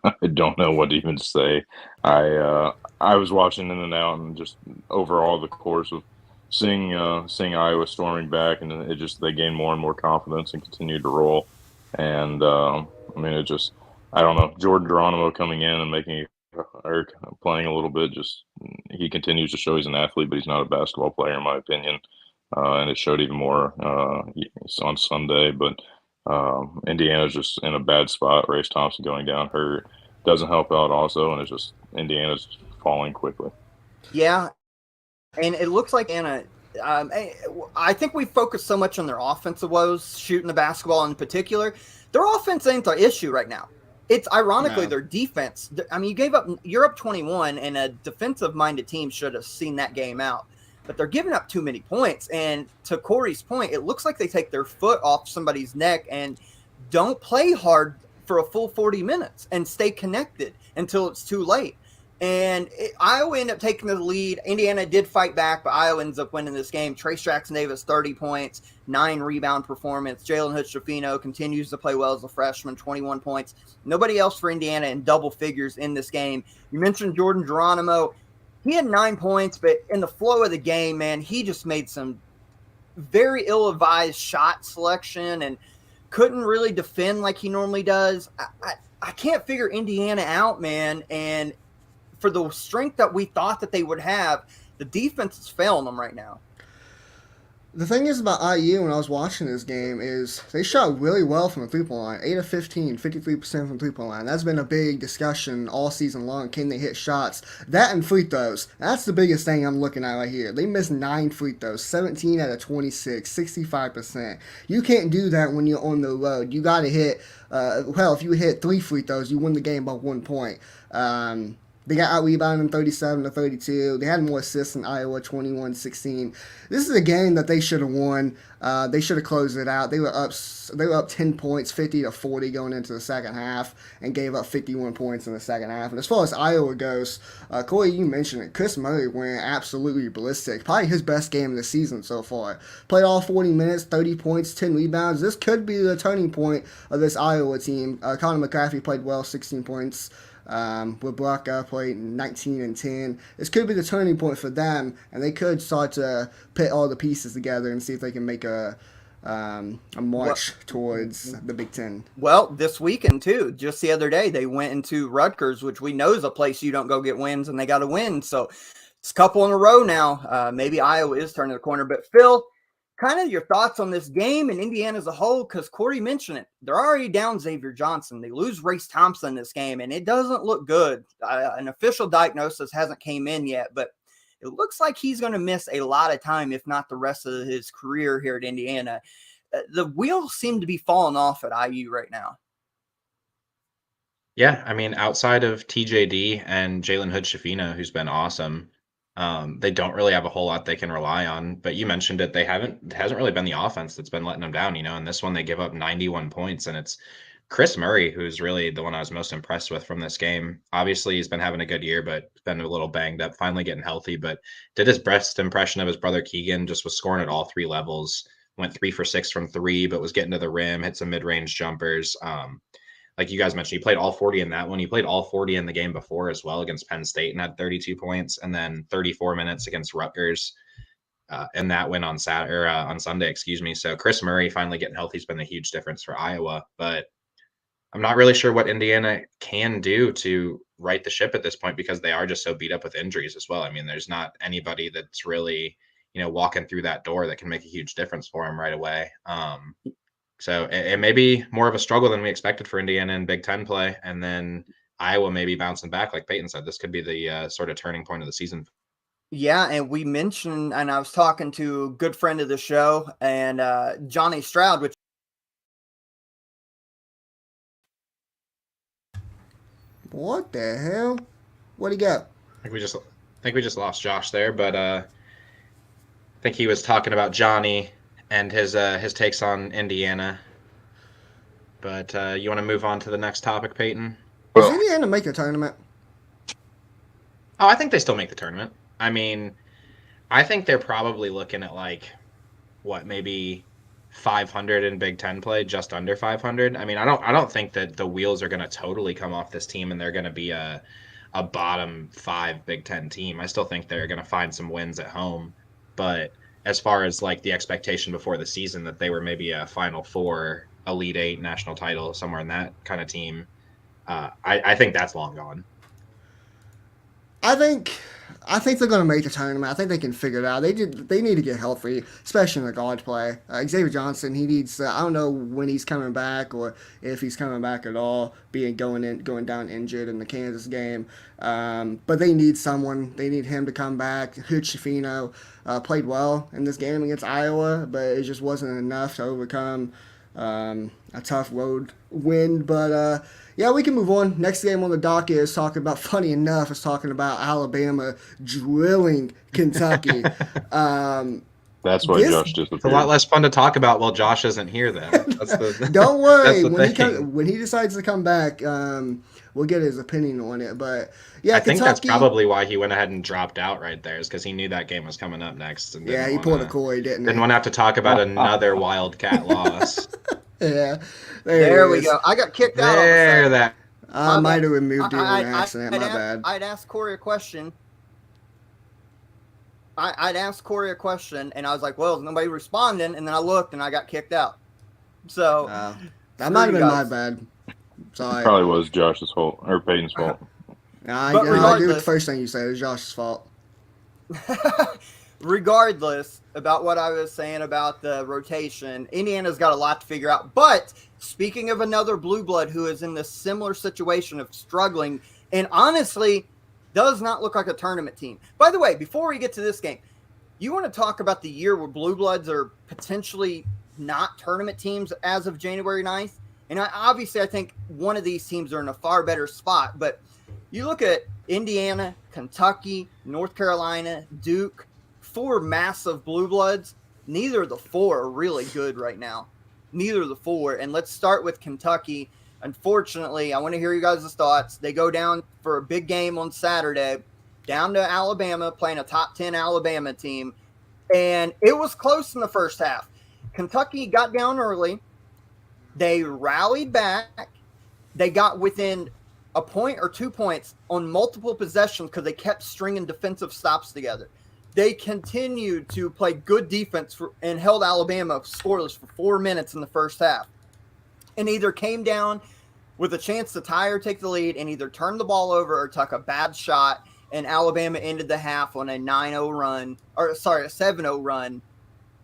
I don't know what to even say. I was watching in and out, and just overall the course of seeing Iowa storming back, and it just they gained more and more confidence and continued to roll. And I mean, it just I don't know. Jordan Geronimo coming in and making or playing a little bit, just he continues to show he's an athlete, but he's not a basketball player in my opinion. And it showed even more on Sunday. But Indiana's just in a bad spot. Race Thompson going down hurt doesn't help out also, and it's just Indiana's falling quickly. Yeah, and it looks like Anna. I think we focus so much on their offensive woes, shooting the basketball in particular. Their offense ain't the issue right now. It's ironically their defense. I mean, you're up 21, and a defensive-minded team should have seen that game out. But they're giving up too many points. And to Corey's point, it looks like they take their foot off somebody's neck and don't play hard for a full 40 minutes and stay connected until it's too late. And Iowa ended up taking the lead. Indiana did fight back, but Iowa ends up winning this game. Trace Jackson Davis, 30 points, 9 rebound performance. Jalen Hood-Schifino continues to play well as a freshman, 21 points. Nobody else for Indiana in double figures in this game. You mentioned Jordan Geronimo. He had 9 points, but in the flow of the game, man, he just made some very ill-advised shot selection and couldn't really defend like he normally does. I can't figure Indiana out, man, and for the strength that we thought that they would have, the defense is failing them right now. The thing is about IU when I was watching this game is they shot really well from the three-point line. 8 of 15, 53% from the three-point line. That's been a big discussion all season long. Can they hit shots? That and free throws. That's the biggest thing I'm looking at right here. They missed 9 free throws, 17 out of 26, 65%. You can't do that when you're on the road. You got to hit, if you hit 3 free throws, you win the game by 1 point. They got out-rebounded 37-32. They had more assists than Iowa, 21-16. This is a game that they should have won. They should have closed it out. They were up 10 points, 50-40 going into the second half, and gave up 51 points in the second half. And as far as Iowa goes, Corey, you mentioned it. Chris Murray went absolutely ballistic. Probably his best game of the season so far. Played all 40 minutes, 30 points, 10 rebounds. This could be the turning point of this Iowa team. Connor McCaffrey played well, 16 points. Wibaka played 19 and 10. This could be the turning point for them, and they could start to put all the pieces together and see if they can make a march towards the Big Ten. Well, this weekend too. Just the other day, they went into Rutgers, which we know is a place you don't go get wins, and they got to win. So it's a couple in a row now. Maybe Iowa is turning the corner. But Phil, kind of your thoughts on this game and Indiana as a whole, because Corey mentioned it. They're already down Xavier Johnson. They lose Race Thompson this game, and it doesn't look good. An official diagnosis hasn't came in yet, but it looks like he's going to miss a lot of time, if not the rest of his career here at Indiana. The wheels seem to be falling off at IU right now. Yeah, I mean, outside of TJD and Jalen Hood-Schifino, who's been awesome, they don't really have a whole lot they can rely on. But you mentioned it; it hasn't really been the offense that's been letting them down. In this one they give up 91 points, and it's Chris Murray who's really the one I was most impressed with from this game. Obviously, he's been having a good year, but been a little banged up. Finally getting healthy, but did his best impression of his brother Keegan. Just was scoring at all 3 levels. Went 3 for 6 from 3, but was getting to the rim. Hit some mid-range jumpers. Like you guys mentioned, he played all 40 in that one. He played all 40 in the game before as well against Penn State and had 32 points, and then 34 minutes against Rutgers. And that win on Sunday, excuse me. So Chris Murray finally getting healthy has been a huge difference for Iowa, but I'm not really sure what Indiana can do to right the ship at this point because they are just so beat up with injuries as well. I mean, there's not anybody that's really, walking through that door that can make a huge difference for him right away. So it may be more of a struggle than we expected for Indiana in Big Ten play. And then Iowa may be bouncing back. Like Peyton said, this could be the sort of turning point of the season. Yeah, and we mentioned, and I was talking to a good friend of the show, and Johnny Stroud, which what the hell? What'd he go? I think we just lost Josh there, but I think he was talking about Johnny and his takes on Indiana. But you want to move on to the next topic, Peyton? Does Indiana make a tournament? Oh, I think they still make the tournament. I mean, I think they're probably looking at maybe 500 in Big Ten play, just under 500. I mean, I don't think that the wheels are going to totally come off this team and they're going to be a bottom 5 Big Ten team. I still think they're going to find some wins at home, but as far as like the expectation before the season that they were maybe a Final Four, Elite Eight national title, somewhere in that kind of team, I think that's long gone. I think they're going to make the tournament. I think they can figure it out. They need to get healthy, especially in the guard play. Xavier Johnson, he needs. I don't know when he's coming back or if he's coming back at all. Going down injured in the Kansas game, but they need someone. They need him to come back. Hood Schifino played well in this game against Iowa, but it just wasn't enough to overcome a tough road win. But yeah, we can move on. Next game on the docket is talking about, funny enough, is talking about Alabama drilling Kentucky. That's why Josh disappeared. It's a lot less fun to talk about while Josh isn't here, then. Don't worry. When he decides to come back, we'll get his opinion on it. But yeah, I think that's probably why he went ahead and dropped out right there, is because he knew that game was coming up next. And yeah, he pulled a Corey, didn't he? Didn't want to have to talk about another Wildcat loss. Yeah. There we go. I got kicked out. I might have removed you on accident. My bad. I'd ask Corey a question. I'd ask Corey a question, and I was like, well, is nobody responding? And then I looked, and I got kicked out. So that might have been my bad. Sorry. It probably was Josh's fault, or Peyton's fault. I agree with the first thing you said. It was Josh's fault. Regardless about what I was saying about the rotation, Indiana's got a lot to figure out. But speaking of another blue blood who is in this similar situation of struggling and honestly does not look like a tournament team. By the way, before we get to this game, you want to talk about the year where blue bloods are potentially not tournament teams as of January 9th? And obviously I think one of these teams are in a far better spot. But you look at Indiana, Kentucky, North Carolina, Duke, 4 massive blue bloods. Neither of the 4 are really good right now. Neither of the 4. And let's start with Kentucky. Unfortunately, I want to hear you guys' thoughts. They go down for a big game on Saturday, down to Alabama, playing a top 10 Alabama team. And it was close in the first half. Kentucky got down early. They rallied back. They got within a point or 2 points on multiple possessions because they kept stringing defensive stops together. They continued to play good defense and held Alabama scoreless for 4 minutes in the first half. And either came down with a chance to tie or take the lead and either turn the ball over or took a bad shot. And Alabama ended the half on a 7-0 run.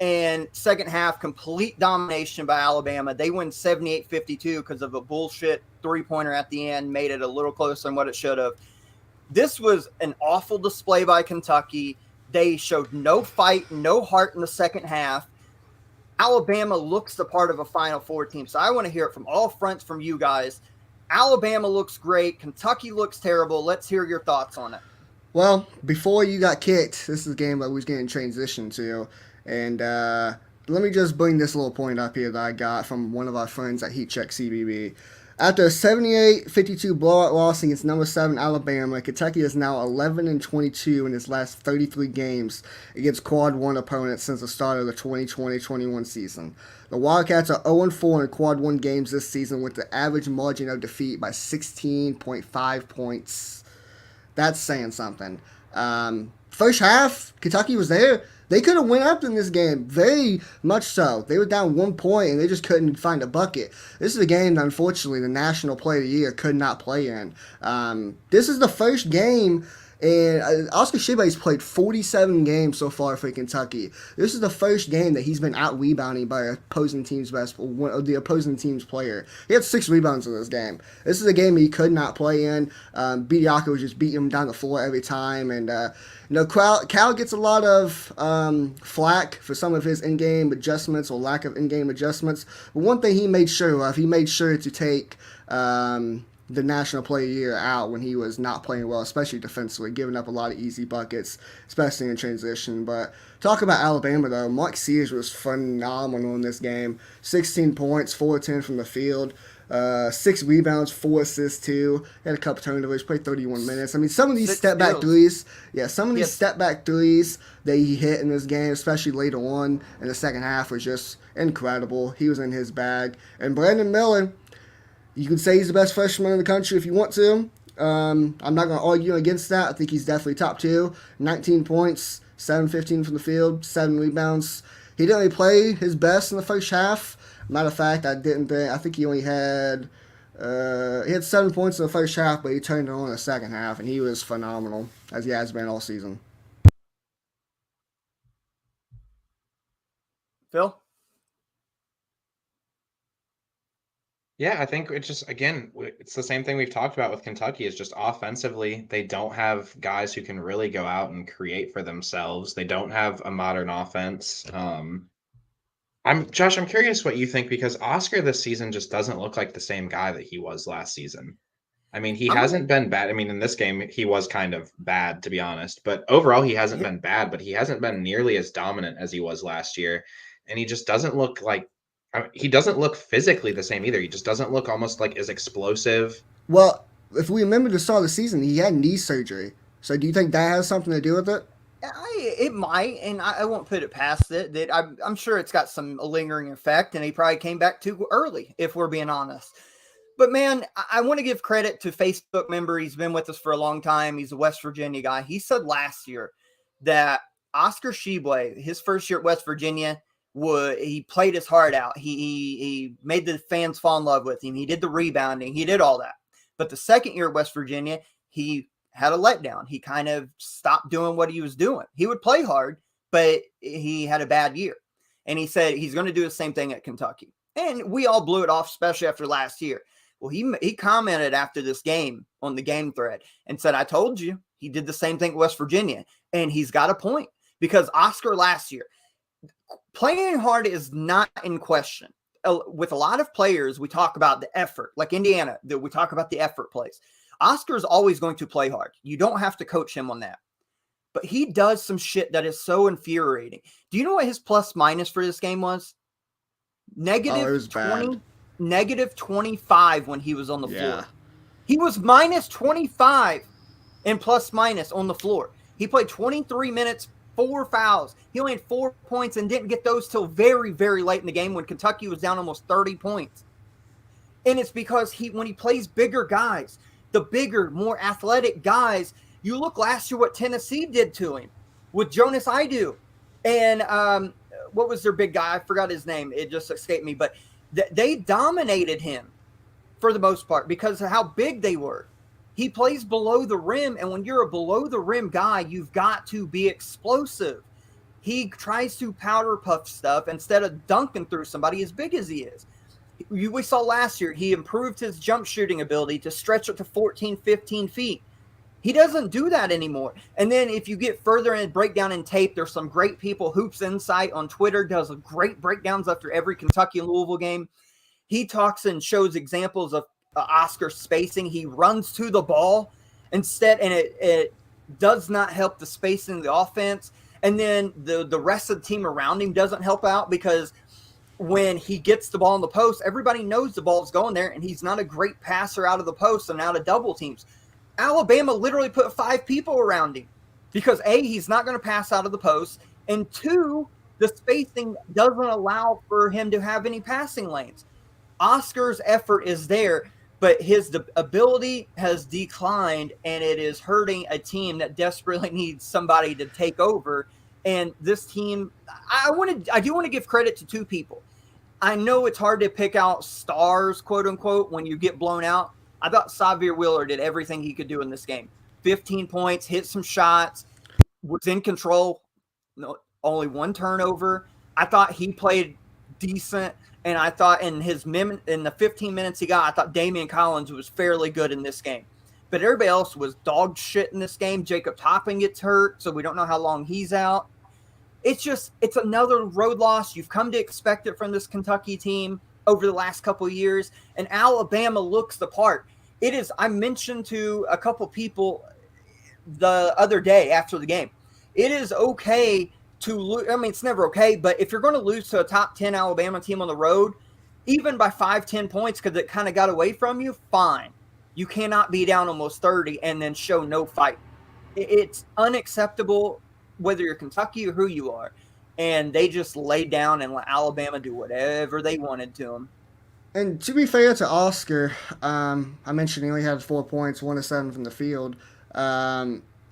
And second half, complete domination by Alabama. They win 78-52 because of a bullshit three-pointer at the end, made it a little closer than what it should have. This was an awful display by Kentucky. They showed no fight, no heart in the second half. Alabama looks the part of a Final Four team. So I want to hear it from all fronts from you guys. Alabama looks great. Kentucky looks terrible. Let's hear your thoughts on it. Well, before you got kicked, this is a game that we was getting transitioned to. And let me just bring this little point up here that I got from one of our friends at Heat Check CBB. After a 78-52 blowout loss against number 7 Alabama, Kentucky is now 11-22 in its last 33 games against Quad 1 opponents since the start of the 2020-21 season. The Wildcats are 0-4 in Quad 1 games this season with the average margin of defeat by 16.5 points. That's saying something. First half, Kentucky was there. They could have went up in this game, very much so. They were down 1 point, and they just couldn't find a bucket. This is a game that, unfortunately, the National Player of the Year could not play in. This is the first game, and Oscar Tshiebwe's played 47 games so far for Kentucky. This is the first game that he's been out-rebounding by the opposing team's player. He had 6 rebounds in this game. This is a game he could not play in. Bediako was just beating him down the floor every time, and Cal gets a lot of flack for some of his in-game adjustments or lack of in-game adjustments. But one thing he made sure of, he made sure to take the National Player of the Year out when he was not playing well, especially defensively, giving up a lot of easy buckets, especially in transition. But talk about Alabama, though. Mark Sears was phenomenal in this game. 16 points, 4-10 from the field. 6 rebounds, 4 assists too. Had a couple turnovers, played 31 minutes. I mean, some of these 6 step back steals. threes, some of these Yes. step back threes that he hit in this game, especially later on in the second half, was just incredible. He was in his bag. And Brandon Miller, you can say he's the best freshman in the country if you want to. I'm not going to argue against that. I think he's definitely top 2. 19 points, 7-15 from the field, 7 rebounds. He didn't really play his best in the first half. Matter of fact, I think he only had 7 points in the first half, but he turned it on in the second half, and he was phenomenal, as he has been all season. Phil? Yeah, I think it's just, again, it's the same thing we've talked about with Kentucky. Is just offensively, they don't have guys who can really go out and create for themselves. They don't have a modern offense. Josh, I'm curious what you think, because Oscar this season just doesn't look like the same guy that he was last season. I mean, he hasn't been bad. I mean, in this game, he was kind of bad, to be honest. But overall, he hasn't been bad, but he hasn't been nearly as dominant as he was last year. And he just doesn't look like, he doesn't look physically the same either. He just doesn't look almost like as explosive. Well, if we remember the start of the season, he had knee surgery. So do you think that has something to do with it? It might, and I won't put it past it. That I'm sure it's got some lingering effect, and he probably came back too early, if we're being honest. But man, I want to give credit to Facebook member. He's been with us for a long time. He's a West Virginia guy. He said last year that Oscar Tshiebwe, his first year at West Virginia, he played his heart out. He made the fans fall in love with him. He did the rebounding. He did all that. But the second year at West Virginia, he had a letdown. He kind of stopped doing what he was doing. He would play hard, but he had a bad year. And he said he's going to do the same thing at Kentucky. And we all blew it off, especially after last year. Well, he commented after this game on the game thread and said, I told you. He did the same thing at West Virginia. And he's got a point, because Oscar last year, playing hard is not in question. With a lot of players, we talk about the effort. Like Indiana, we talk about the effort plays. Oscar's always going to play hard. You don't have to coach him on that. But he does some shit that is so infuriating. Do you know what his plus minus for this game was? Negative 20, negative 25 when he was on the floor. He was minus 25 and plus minus on the floor. He played 23 minutes, 4 fouls. He only had 4 points and didn't get those till very, very late in the game when Kentucky was down almost 30 points. And it's because when he plays bigger guys, the bigger, more athletic guys, you look last year what Tennessee did to him with Jonas Idu. And what was their big guy? I forgot his name. It just escaped me. But they dominated him for the most part because of how big they were. He plays below the rim, and when you're a below the rim guy, you've got to be explosive. He tries to powder puff stuff instead of dunking through somebody as big as he is. We saw last year, he improved his jump shooting ability to stretch it to 14, 15 feet. He doesn't do that anymore. And then if you get further in breakdown in tape, there's some great people. Hoops Insight on Twitter does great breakdowns after every Kentucky and Louisville game. He talks and shows examples of Oscar spacing. He runs to the ball instead, and it does not help the spacing of the offense. And then the rest of the team around him doesn't help out, because when he gets the ball in the post, everybody knows the ball's going there, and he's not a great passer out of the post and out of double teams. Alabama literally put 5 people around him because, A, he's not going to pass out of the post, and 2, the spacing doesn't allow for him to have any passing lanes. Oscar's effort is there, but his ability has declined, and it is hurting a team that desperately needs somebody to take over. And this team, I do want to give credit to 2 people. I know it's hard to pick out stars, quote unquote, when you get blown out. I thought Xavier Wheeler did everything he could do in this game. 15 points, hit some shots, was in control, only 1 turnover. I thought he played decent, and I thought in the 15 minutes he got, I thought Damian Collins was fairly good in this game. But everybody else was dog shit in this game. Jacob Toppin gets hurt, so we don't know how long he's out. It's another road loss. You've come to expect it from this Kentucky team over the last couple of years, and Alabama looks the part. I mentioned to a couple people the other day after the game, it is okay to lose. I mean, it's never okay, but if you're going to lose to a top 10 Alabama team on the road, even by 5-10 points because it kind of got away from you, fine. You cannot be down almost 30 and then show no fight. It's unacceptable whether you're Kentucky or who you are. And they just laid down and let Alabama do whatever they wanted to them. And to be fair to Oscar, I mentioned he only had 4 points, 1 of 7 from the field.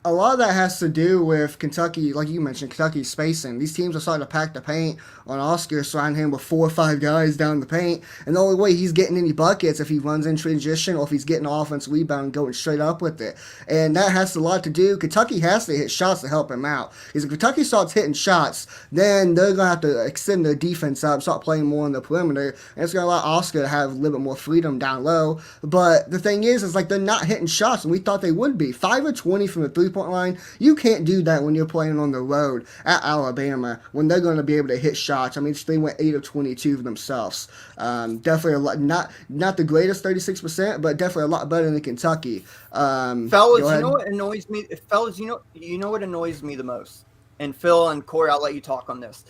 A lot of that has to do with Kentucky, like you mentioned, Kentucky's spacing. These teams are starting to pack the paint on Oscar, surrounding him with 4 or 5 guys down the paint. And the only way he's getting any buckets if he runs in transition or if he's getting an offensive rebound and going straight up with it. And that has a lot to do. Kentucky has to hit shots to help him out. Because if Kentucky starts hitting shots, then they're going to have to extend their defense up, start playing more on the perimeter. And it's going to allow Oscar to have a little bit more freedom down low. But the thing is like they're not hitting shots, and we thought they would be. 5 of 20 from the 3-point line. You can't do that when you're playing on the road at Alabama when they're going to be able to hit shots. I mean, they went 8 of 22 for themselves. Definitely a lot, not the greatest 36%, but definitely a lot better than Kentucky. Fellas, you know what annoys me? Fellas, you know what annoys me the most? And Phil and Corey, I'll let you talk on this.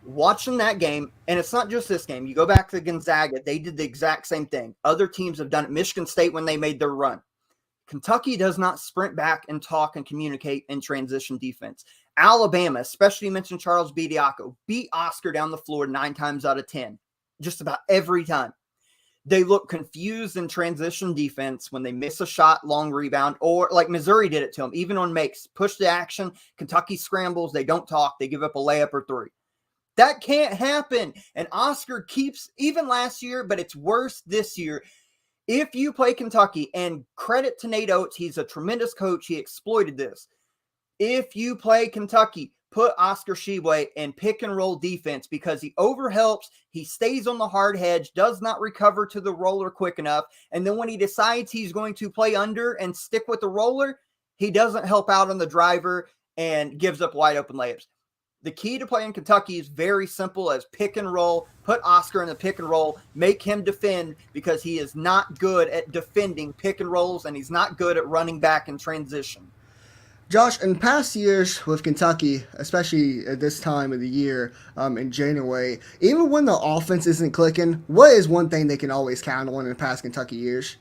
Watching that game, and it's not just this game. You go back to Gonzaga, they did the exact same thing. Other teams have done it. Michigan State when they made their run. Kentucky does not sprint back and talk and communicate in transition defense. Alabama, especially you mentioned Charles Bediako, beat Oscar down the floor 9 times out of 10, just about every time. They look confused in transition defense when they miss a shot, long rebound, or like Missouri did it to them, even on makes. Push the action, Kentucky scrambles, they don't talk, they give up a layup or 3. That can't happen. And Oscar keeps, even last year, but it's worse this year. If you play Kentucky, and credit to Nate Oates, he's a tremendous coach. He exploited this. If you play Kentucky, put Oscar Tshiebwe in pick and roll defense because he overhelps. He stays on the hard hedge, does not recover to the roller quick enough. And then when he decides he's going to play under and stick with the roller, he doesn't help out on the driver and gives up wide open layups. The key to playing Kentucky is very simple as pick and roll. Put Oscar in the pick and roll. Make him defend because he is not good at defending pick and rolls, and he's not good at running back in transition. Josh, in past years with Kentucky, especially at this time of the year in January, even when the offense isn't clicking, what is one thing they can always count on in past Kentucky years?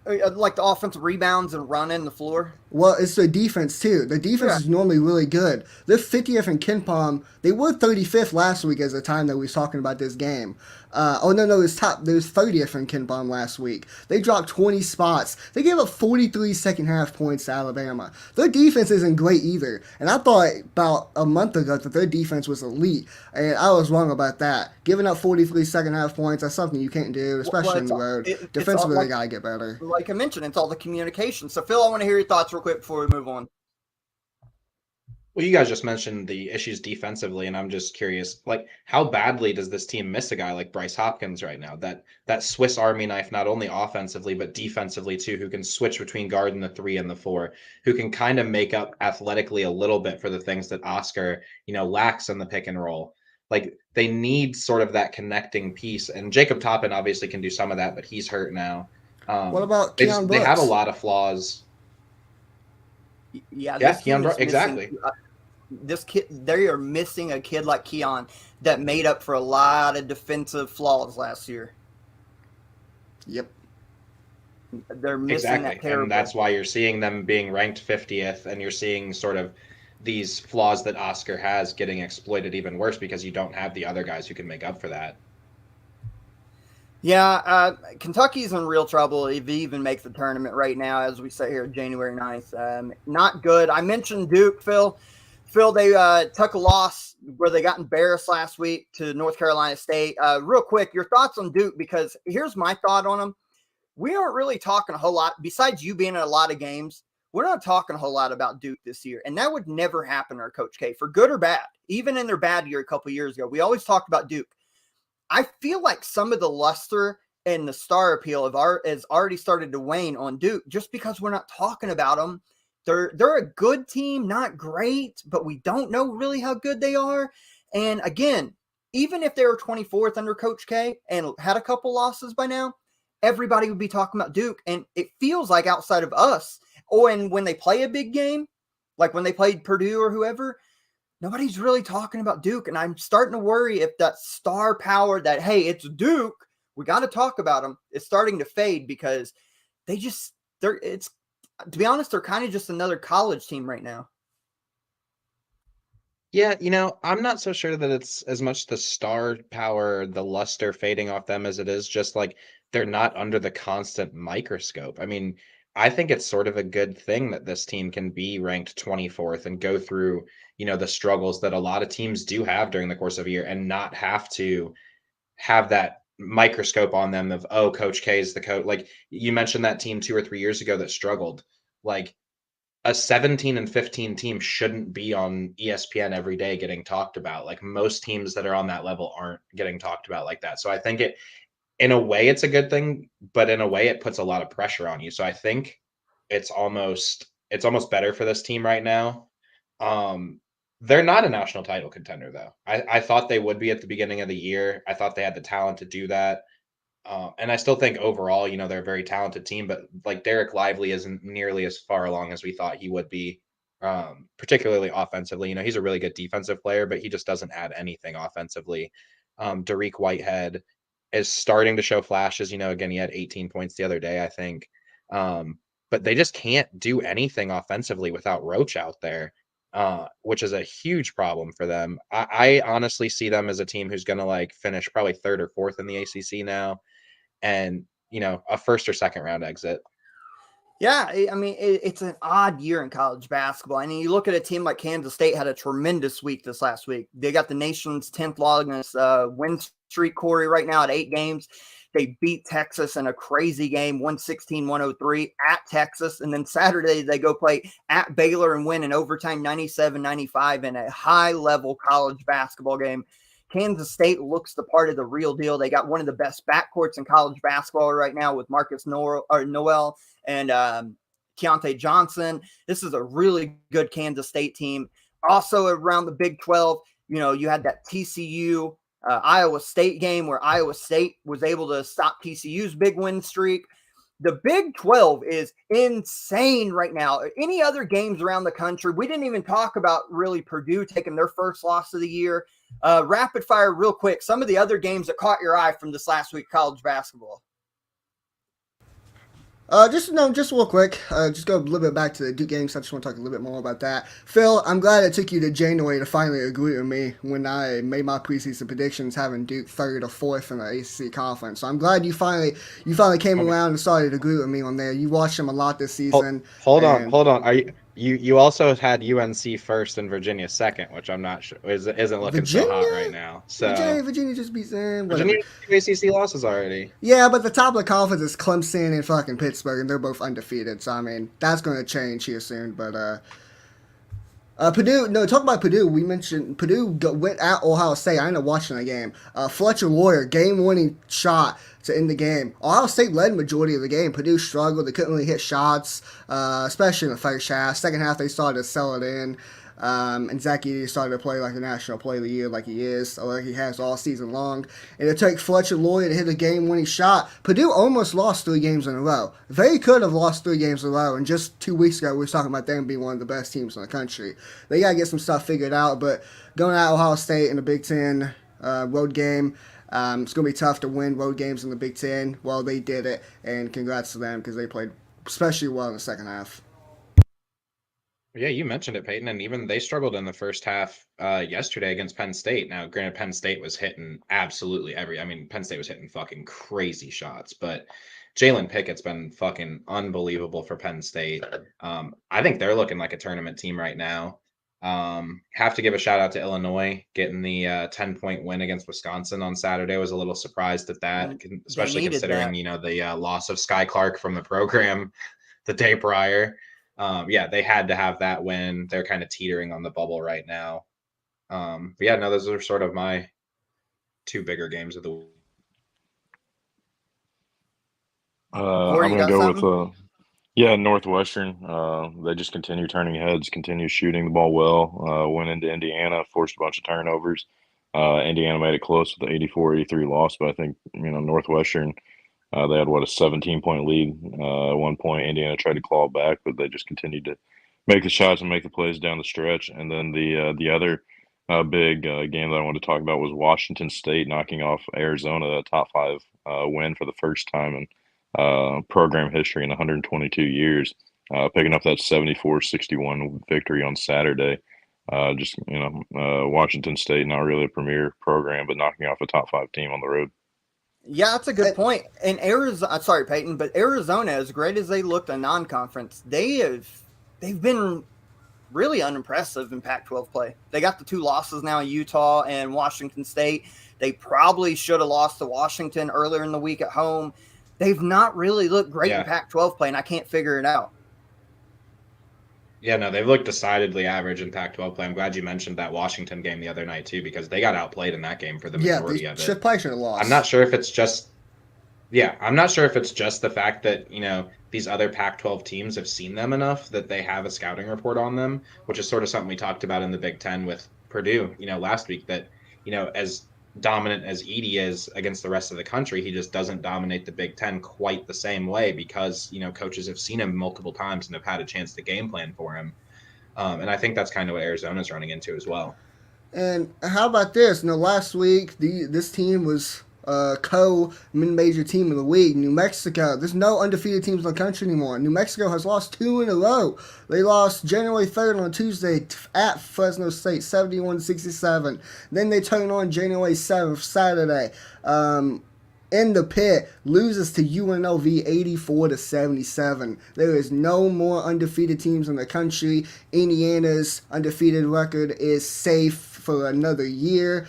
Like the offensive rebounds and running the floor? Well, it's the defense, too. The defense is normally really good. They're 50th in KenPom. They were 35th last week as the time that we was talking about this game. It was 30th in KenPom last week. They dropped 20 spots. They gave up 43 second-half points to Alabama. Their defense isn't great either. And I thought about a month ago that their defense was elite. And I was wrong about that. Giving up 43 second-half points, that's something you can't do, especially on the road. Defensively, they got to get better. Like I mentioned, it's all the communication. So, Phil, I want to hear your thoughts real quick before we move on. Well, you guys just mentioned the issues defensively, and I'm just curious, like, how badly does this team miss a guy like Bryce Hopkins right now? That Swiss Army knife, not only offensively, but defensively too, who can switch between guarding the 3 and the 4, who can kind of make up athletically a little bit for the things that Oscar, lacks in the pick and roll. Like, they need sort of that connecting piece, and Jacob Toppin obviously can do some of that, but he's hurt now. What about Keon Brooks? They have a lot of flaws. Keon Brooks, exactly. This kid, they are missing a kid like Keon that made up for a lot of defensive flaws last year. Yep. They're missing that terrible. And that's why you're seeing them being ranked 50th, and you're seeing sort of these flaws that Oscar has getting exploited even worse because you don't have the other guys who can make up for that. Yeah, Kentucky's in real trouble if they even make the tournament right now as we sit here January 9th. Not good. I mentioned Duke, Phil. They took a loss where they got embarrassed last week to North Carolina State. Real quick, your thoughts on Duke, because here's my thought on them. We aren't really talking a whole lot, besides you being in a lot of games, we're not talking a whole lot about Duke this year. And that would never happen under Coach K, for good or bad. Even in their bad year a couple years ago, we always talked about Duke. I feel like some of the luster and the star appeal has already started to wane on Duke just because we're not talking about them. They're a good team, not great, but we don't know really how good they are. And again, even if they were 24th under Coach K and had a couple losses by now, everybody would be talking about Duke. And it feels like outside of us, when they play a big game, like when they played Purdue or whoever, nobody's really talking about Duke. And I'm starting to worry if that star power that, hey, it's Duke, we got to talk about them, is starting to fade because to be honest, they're kind of just another college team right now. Yeah, I'm not so sure that it's as much the star power, the luster fading off them as it is just like they're not under the constant microscope. I mean, I think it's sort of a good thing that this team can be ranked 24th and go through, the struggles that a lot of teams do have during the course of a year and not have to have that microscope on them of, oh, Coach K is the coach. Like you mentioned that team 2 or 3 years ago that struggled. Like a 17 and 15 team shouldn't be on ESPN every day getting talked about. Like most teams that are on that level aren't getting talked about like that. So I think in a way it's a good thing, but in a way it puts a lot of pressure on you. So I think it's almost better for this team right now. They're not a national title contender though. I thought they would be at the beginning of the year. I thought they had the talent to do that. And I still think overall, they're a very talented team, but like Derek Lively isn't nearly as far along as we thought he would be, particularly offensively. He's a really good defensive player, but he just doesn't add anything offensively. Dariq Whitehead is starting to show flashes. Again, he had 18 points the other day, I think. But they just can't do anything offensively without Roach out there, which is a huge problem for them. I honestly see them as a team who's going to like finish probably third or fourth in the ACC now. And a first or second round exit. Yeah, I mean, it's an odd year in college basketball. I mean, you look at a team like Kansas State had a tremendous week this last week. They got the nation's 10th longest win streak, Corey, right now at 8 games. They beat Texas in a crazy game, 116-103 at Texas. And then Saturday, they go play at Baylor and win in overtime 97-95 in a high-level college basketball game. Kansas State looks the part of the real deal. They got one of the best backcourts in college basketball right now with Marcus Noel and Keontae Johnson. This is a really good Kansas State team. Also around the Big 12, you had that TCU Iowa State game where Iowa State was able to stop TCU's big win streak. The Big 12 is insane right now. Any other games around the country? We didn't even talk about really Purdue taking their first loss of the year. Rapid fire real quick. Some of the other games that caught your eye from this last week college basketball. Just real quick, just go a little bit back to the Duke games. I just want to talk a little bit more about that. Phil, I'm glad it took you to January to finally agree with me when I made my preseason predictions having Duke third or fourth in the ACC conference. So I'm glad you finally came around and started to agree with me on there. You watched them a lot this season. Hold on. Are you also had UNC first and Virginia second, which I'm not sure isn't looking so hot right now. So Virginia just beats them. Virginia ACC losses already. Yeah, but the top of the conference is Clemson and fucking Pittsburgh, and they're both undefeated. So I mean, that's going to change here soon. But Purdue, talk about Purdue. We mentioned Purdue went at Ohio State. I ended up watching the game. Fletcher Loyer, game-winning shot to end the game. Ohio State led majority of the game. Purdue struggled. They couldn't really hit shots, especially in the first half. Second half, they started to sell it in. And Zach Edey started to play like a national player of the year like he is, or like he has all season long. And it took Fletcher Loyer to hit a game-winning shot. Purdue almost lost 3 games in a row. They could have lost 3 games in a row. And just 2 weeks ago, we were talking about them being one of the best teams in the country. They got to get some stuff figured out. But going at Ohio State in the Big Ten road game, it's going to be tough to win road games in the Big Ten. Well, they did it. And congrats to them because they played especially well in the second half. Yeah, you mentioned it, Peyton, and even they struggled in the first half yesterday against Penn State. Now, granted, Penn State was hitting absolutely Penn State was hitting fucking crazy shots, but Jalen Pickett's been fucking unbelievable for Penn State. I think they're looking like a tournament team right now. Have to give a shout out to Illinois getting the 10-point win against Wisconsin on Saturday. I was a little surprised at that, especially considering the loss of Sky Clark from the program the day prior. They had to have that win. They're kind of teetering on the bubble right now. Those are sort of my 2 bigger games of the week. I'm going to go with Northwestern. They just continue turning heads, continue shooting the ball well, went into Indiana, forced a bunch of turnovers. Indiana made it close with the 84-83 loss, but I think, Northwestern, they had a 17-point lead. At one point, Indiana tried to claw back, but they just continued to make the shots and make the plays down the stretch. And then the other big game that I wanted to talk about was Washington State knocking off Arizona, a top 5 win for the first time in program history in 122 years, picking up that 74-61 victory on Saturday. Washington State, not really a premier program, but knocking off a top 5 team on the road. Yeah, that's a good point. And Arizona, sorry, Peyton, but Arizona, as great as they looked in non-conference, they've been really unimpressive in Pac-12 play. They got the 2 losses now in Utah and Washington State. They probably should have lost to Washington earlier in the week at home. They've not really looked great in Pac-12 play, and I can't figure it out. Yeah, no, they've looked decidedly average in Pac-12 play. I'm glad you mentioned that Washington game the other night, too, because they got outplayed in that game for the majority of it. Should have lost. I'm not sure if it's just the fact that, these other Pac-12 teams have seen them enough that they have a scouting report on them, which is sort of something we talked about in the Big Ten with Purdue, last week, that, as dominant as Edey is against the rest of the country, he just doesn't dominate the Big Ten quite the same way because, coaches have seen him multiple times and have had a chance to game plan for him. And I think that's kind of what Arizona's running into as well. And how about this? Last week, this team was co-mid-major team of the week. New Mexico. There's no undefeated teams in the country anymore. New Mexico has lost 2 in a row. They lost January 3rd on Tuesday at Fresno State, 71-67. Then they turn on January 7th, Saturday. In the pit, loses to UNLV 84-77. There is no more undefeated teams in the country. Indiana's undefeated record is safe for another year.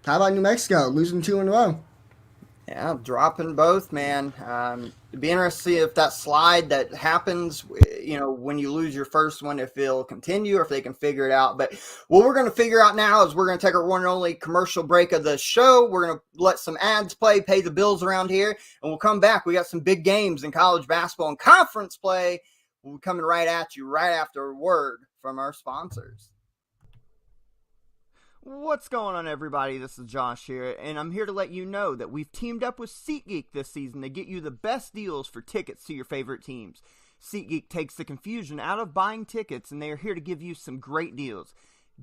How about New Mexico losing 2 in a row? Yeah, dropping both, man. It'd be interesting to see if that slide that happens, when you lose your first one, if it'll continue or if they can figure it out. But what we're going to figure out now is we're going to take our one and only commercial break of the show. We're going to let some ads play, pay the bills around here, and we'll come back. We got some big games in college basketball and conference play. We'll be coming right at you right after a word from our sponsors. What's going on, everybody? This is Josh here, and I'm here to let you know that we've teamed up with SeatGeek this season to get you the best deals for tickets to your favorite teams. SeatGeek takes the confusion out of buying tickets, and they are here to give you some great deals.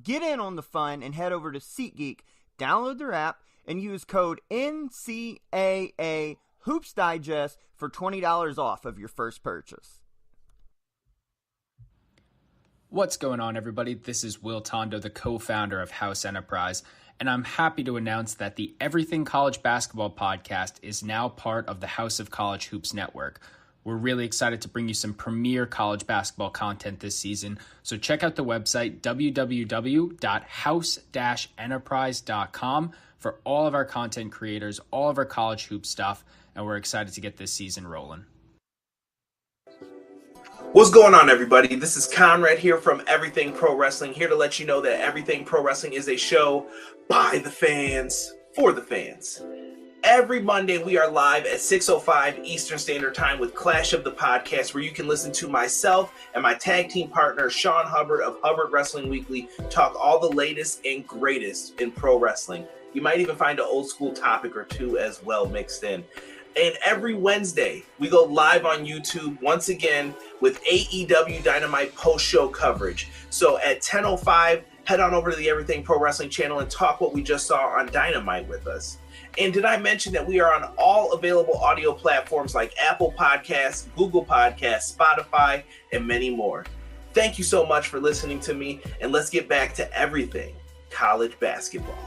Get in on the fun and head over to SeatGeek, download their app, and use code NCAA Hoops Digest for $20 off of your first purchase. What's going on, everybody? This is Will Tondo, the co-founder of House Enterprise, and I'm happy to announce that the Everything College Basketball podcast is now part of the House of College Hoops Network. We're really excited to bring you some premier college basketball content this season, so check out the website www.house-enterprise.com for all of our content creators, all of our college hoop stuff, and we're excited to get this season rolling. What's going on, everybody? This is Conrad here from Everything Pro Wrestling, here to let you know that Everything Pro Wrestling is a show by the fans, for the fans. Every Monday, we are live at 6:05 Eastern Standard Time with Clash of the Podcast, where you can listen to myself and my tag team partner, Sean Hubbard of Hubbard Wrestling Weekly, talk all the latest and greatest in pro wrestling. You might even find an old school topic or two as well mixed in. And every Wednesday, we go live on YouTube once again with AEW Dynamite post-show coverage. So at 10:05, head on over to the Everything Pro Wrestling channel and talk what we just saw on Dynamite with us. And did I mention that we are on all available audio platforms like Apple Podcasts, Google Podcasts, Spotify, and many more. Thank you so much for listening to me, and let's get back to everything college basketball.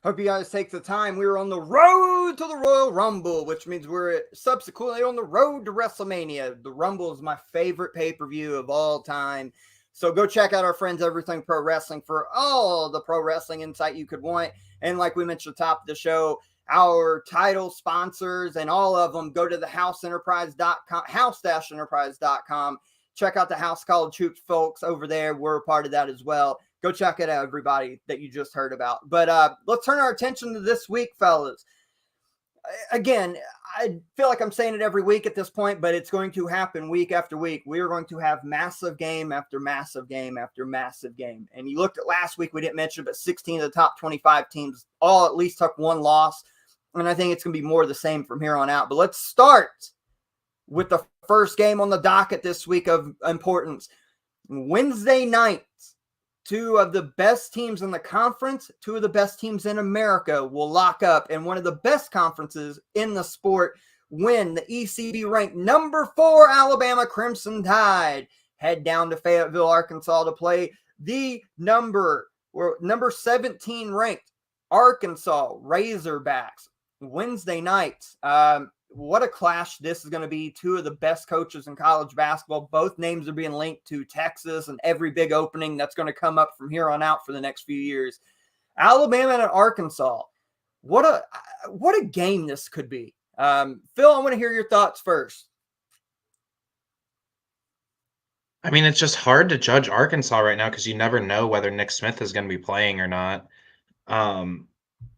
Hope you guys take the time. We're on the road to the Royal Rumble, which means we're subsequently on the road to WrestleMania. The Rumble is my favorite pay-per-view of all time. So go check out our friends Everything Pro Wrestling for all the pro wrestling insight you could want. And like we mentioned at the top of the show, our title sponsors and all of them, go to the houseenterprise.com, house-enterprise.com. Check out the House College Hoops folks over there. We're a part of that as well. Go check it out, everybody that you just heard about. But let's turn our attention to this week, fellas. Again, I feel like I'm saying it every week at this point, but it's going to happen week after week. We are going to have massive game after massive game after massive game. And you looked at last week, we didn't mention, but 16 of the top 25 teams all at least took one loss. And I think it's going to be more of the same from here on out. But let's start with the first game on the docket this week of importance. Wednesday night, two of the best teams in the conference, two of the best teams in America will lock up in one of the best conferences in the sport when the ECB ranked number 4 Alabama Crimson Tide head down to Fayetteville, Arkansas to play the number 17 ranked Arkansas Razorbacks Wednesday night. What a clash this is going to be. Two of the best coaches in college basketball. Both names are being linked to Texas and every big opening that's going to come up from here on out for the next few years. Alabama and Arkansas. What a game this could be. Phil, I want to hear your thoughts first. I mean, it's just hard to judge Arkansas right now because you never know whether Nick Smith is going to be playing or not.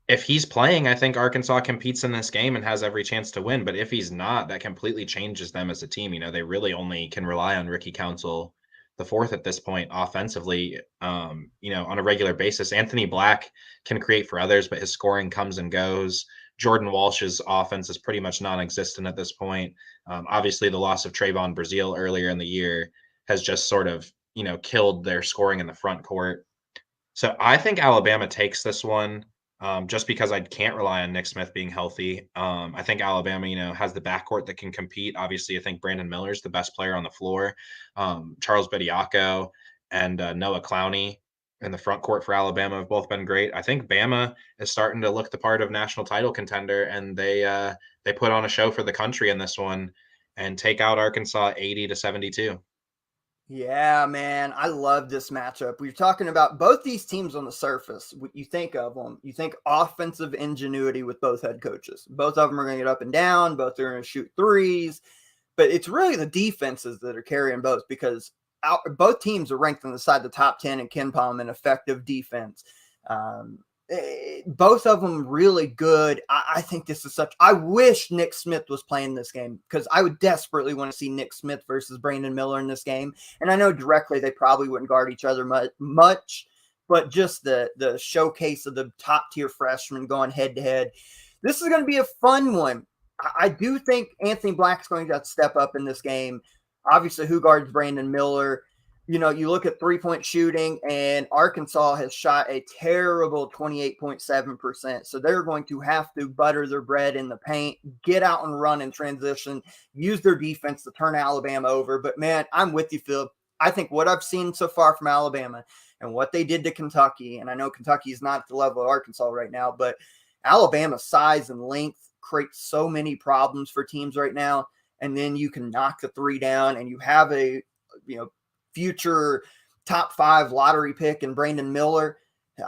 If he's playing, I think Arkansas competes in this game and has every chance to win. But if he's not, that completely changes them as a team. You know, they really only can rely on Ricky Council the fourth at this point offensively, on a regular basis. Anthony Black can create for others, but his scoring comes and goes. Jordan Walsh's offense is pretty much non-existent at this point. Obviously, the loss of Trayvon Brazile earlier in the year has just sort of, killed their scoring in the front court. So I think Alabama takes this one. Just because I can't rely on Nick Smith being healthy. I think Alabama, has the backcourt that can compete. Obviously, I think Brandon Miller's the best player on the floor. Charles Bediako and Noah Clowney in the front court for Alabama have both been great. I think Bama is starting to look the part of national title contender, and they put on a show for the country in this one and take out Arkansas 80-72. Yeah, man, I love this matchup. We're talking about both these teams on the surface. You think of them, you think offensive ingenuity with both head coaches. Both of them are going to get up and down. Both are going to shoot threes. But it's really the defenses that are carrying both because both teams are ranked inside the top 10 in KenPom in effective defense. Both of them really good. I think this is I wish Nick Smith was playing this game because I would desperately want to see Nick Smith versus Brandon Miller in this game. And I know directly they probably wouldn't guard each other much, but just the showcase of the top tier freshmen going head to head. This is going to be a fun one. I do think Anthony Black is going to step up in this game. Obviously, who guards Brandon Miller? You look at 3-point shooting, and Arkansas has shot a terrible 28.7%. So they're going to have to butter their bread in the paint, get out and run in transition, use their defense to turn Alabama over. But, man, I'm with you, Phil. I think what I've seen so far from Alabama and what they did to Kentucky, and I know Kentucky is not at the level of Arkansas right now, but Alabama's size and length creates so many problems for teams right now. And then you can knock the three down, and you have a, future top 5 lottery pick in Brandon Miller.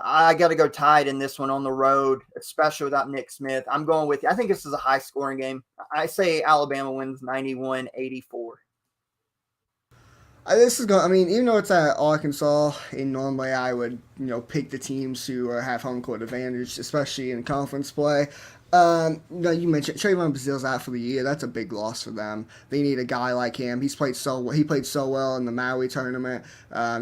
I got to go Tide in this one on the road, especially without Nick Smith. I'm going with you. I think this is a high scoring game. I say Alabama wins 91-84. Even though it's at Arkansas, and normally I would, pick the teams who have home court advantage, especially in conference play. You mentioned Trayvon Brazile's out for the year. That's a big loss for them. They need a guy like him. He played so well in the Maui tournament.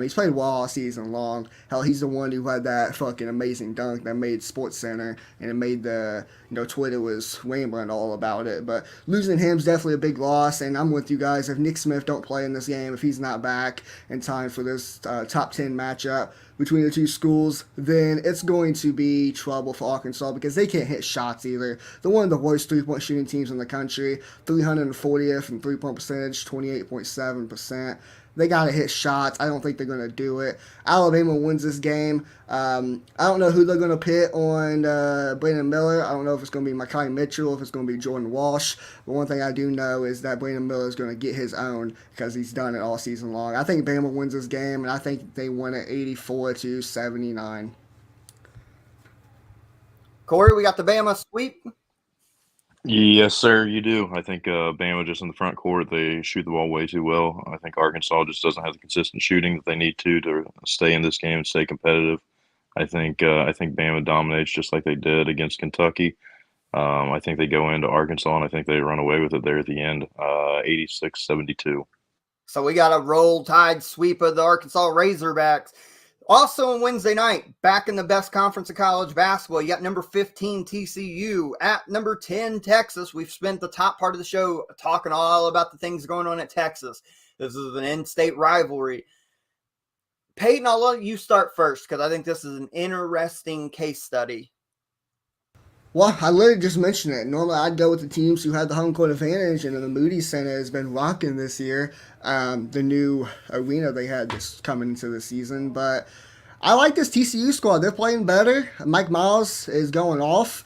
He's played well all season long. Hell, he's the one who had that fucking amazing dunk that made SportsCenter, and it made the Twitter was rambling all about it. But losing him's definitely a big loss. And I'm with you guys. If Nick Smith don't play in this game, if he's not back in time for this top 10 matchup between the two schools, then it's going to be trouble for Arkansas because they can't hit shots either. They're one of the worst 3-point shooting teams in the country, 340th in 3-point percentage, 28.7%. They got to hit shots. I don't think they're going to do it. Alabama wins this game. I don't know who they're going to pit on Brandon Miller. I don't know if it's going to be Makai Mitchell or if it's going to be Jordan Walsh. But one thing I do know is that Brandon Miller is going to get his own because he's done it all season long. I think Bama wins this game, and I think they win it 84-79. Corey, we got the Bama sweep. Yes, sir, you do. I think Bama just in the front court, they shoot the ball way too well. I think Arkansas just doesn't have the consistent shooting that they need to stay in this game and stay competitive. I think Bama dominates just like they did against Kentucky. I think they go into Arkansas, and I think they run away with it there at the end, 86-72. So we got a roll Tide sweep of the Arkansas Razorbacks. Also on Wednesday night, back in the best conference of college basketball, you got number 15 TCU at number 10 Texas. We've spent the top part of the show talking all about the things going on at Texas. This is an in-state rivalry. Peyton, I'll let you start first because I think this is an interesting case study. Well, I literally just mentioned it. Normally, I'd go with the teams who had the home court advantage, and the Moody Center has been rocking this year. The new arena they had just coming into the season. But I like this TCU squad. They're playing better. Mike Miles is going off.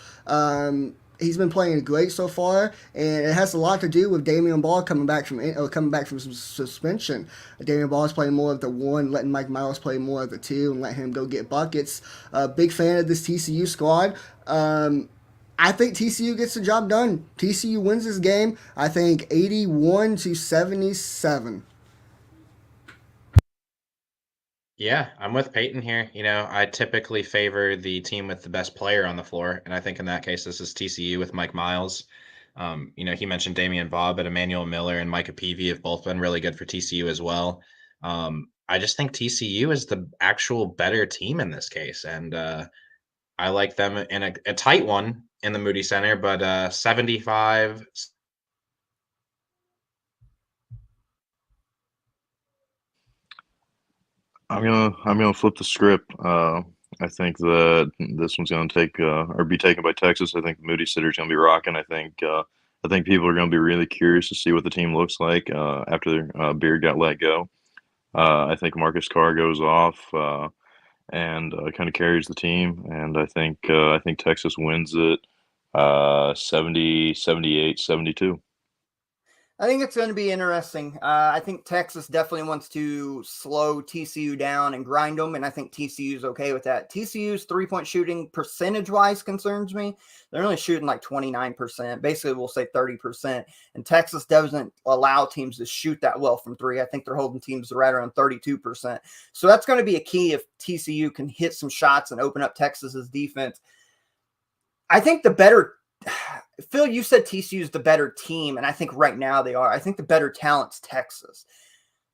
He's been playing great so far, and it has a lot to do with Damian Ball coming back from suspension. Damian Ball is playing more of the one, letting Mike Miles play more of the two, and let him go get buckets. Big fan of this TCU squad. I think TCU gets the job done. TCU wins this game, I think 81-77. Yeah, I'm with Peyton here. I typically favor the team with the best player on the floor, and I think in that case, this is TCU with Mike Miles. He mentioned Damian Baugh, but Emmanuel Miller and Micah Peavy have both been really good for TCU as well. I just think TCU is the actual better team in this case, and I like them in a tight one in the Moody Center, but 75. I'm gonna flip the script. I think that this one's gonna be taken by Texas. I think the Moody Center's gonna be rocking. I think people are gonna be really curious to see what the team looks like after Beard got let go. I think Marcus Carr goes off and kind of carries the team, and I think Texas wins it 70, 78, 72. I think it's going to be interesting. I think Texas definitely wants to slow TCU down and grind them, and I think TCU is okay with that. TCU's three-point shooting percentage-wise concerns me. They're only shooting like 29%. Basically, we'll say 30%. And Texas doesn't allow teams to shoot that well from three. I think they're holding teams right around 32%. So that's going to be a key if TCU can hit some shots and open up Texas's defense. I think the better – Phil, you said TCU is the better team, and I think right now they are. I think the better talent's Texas.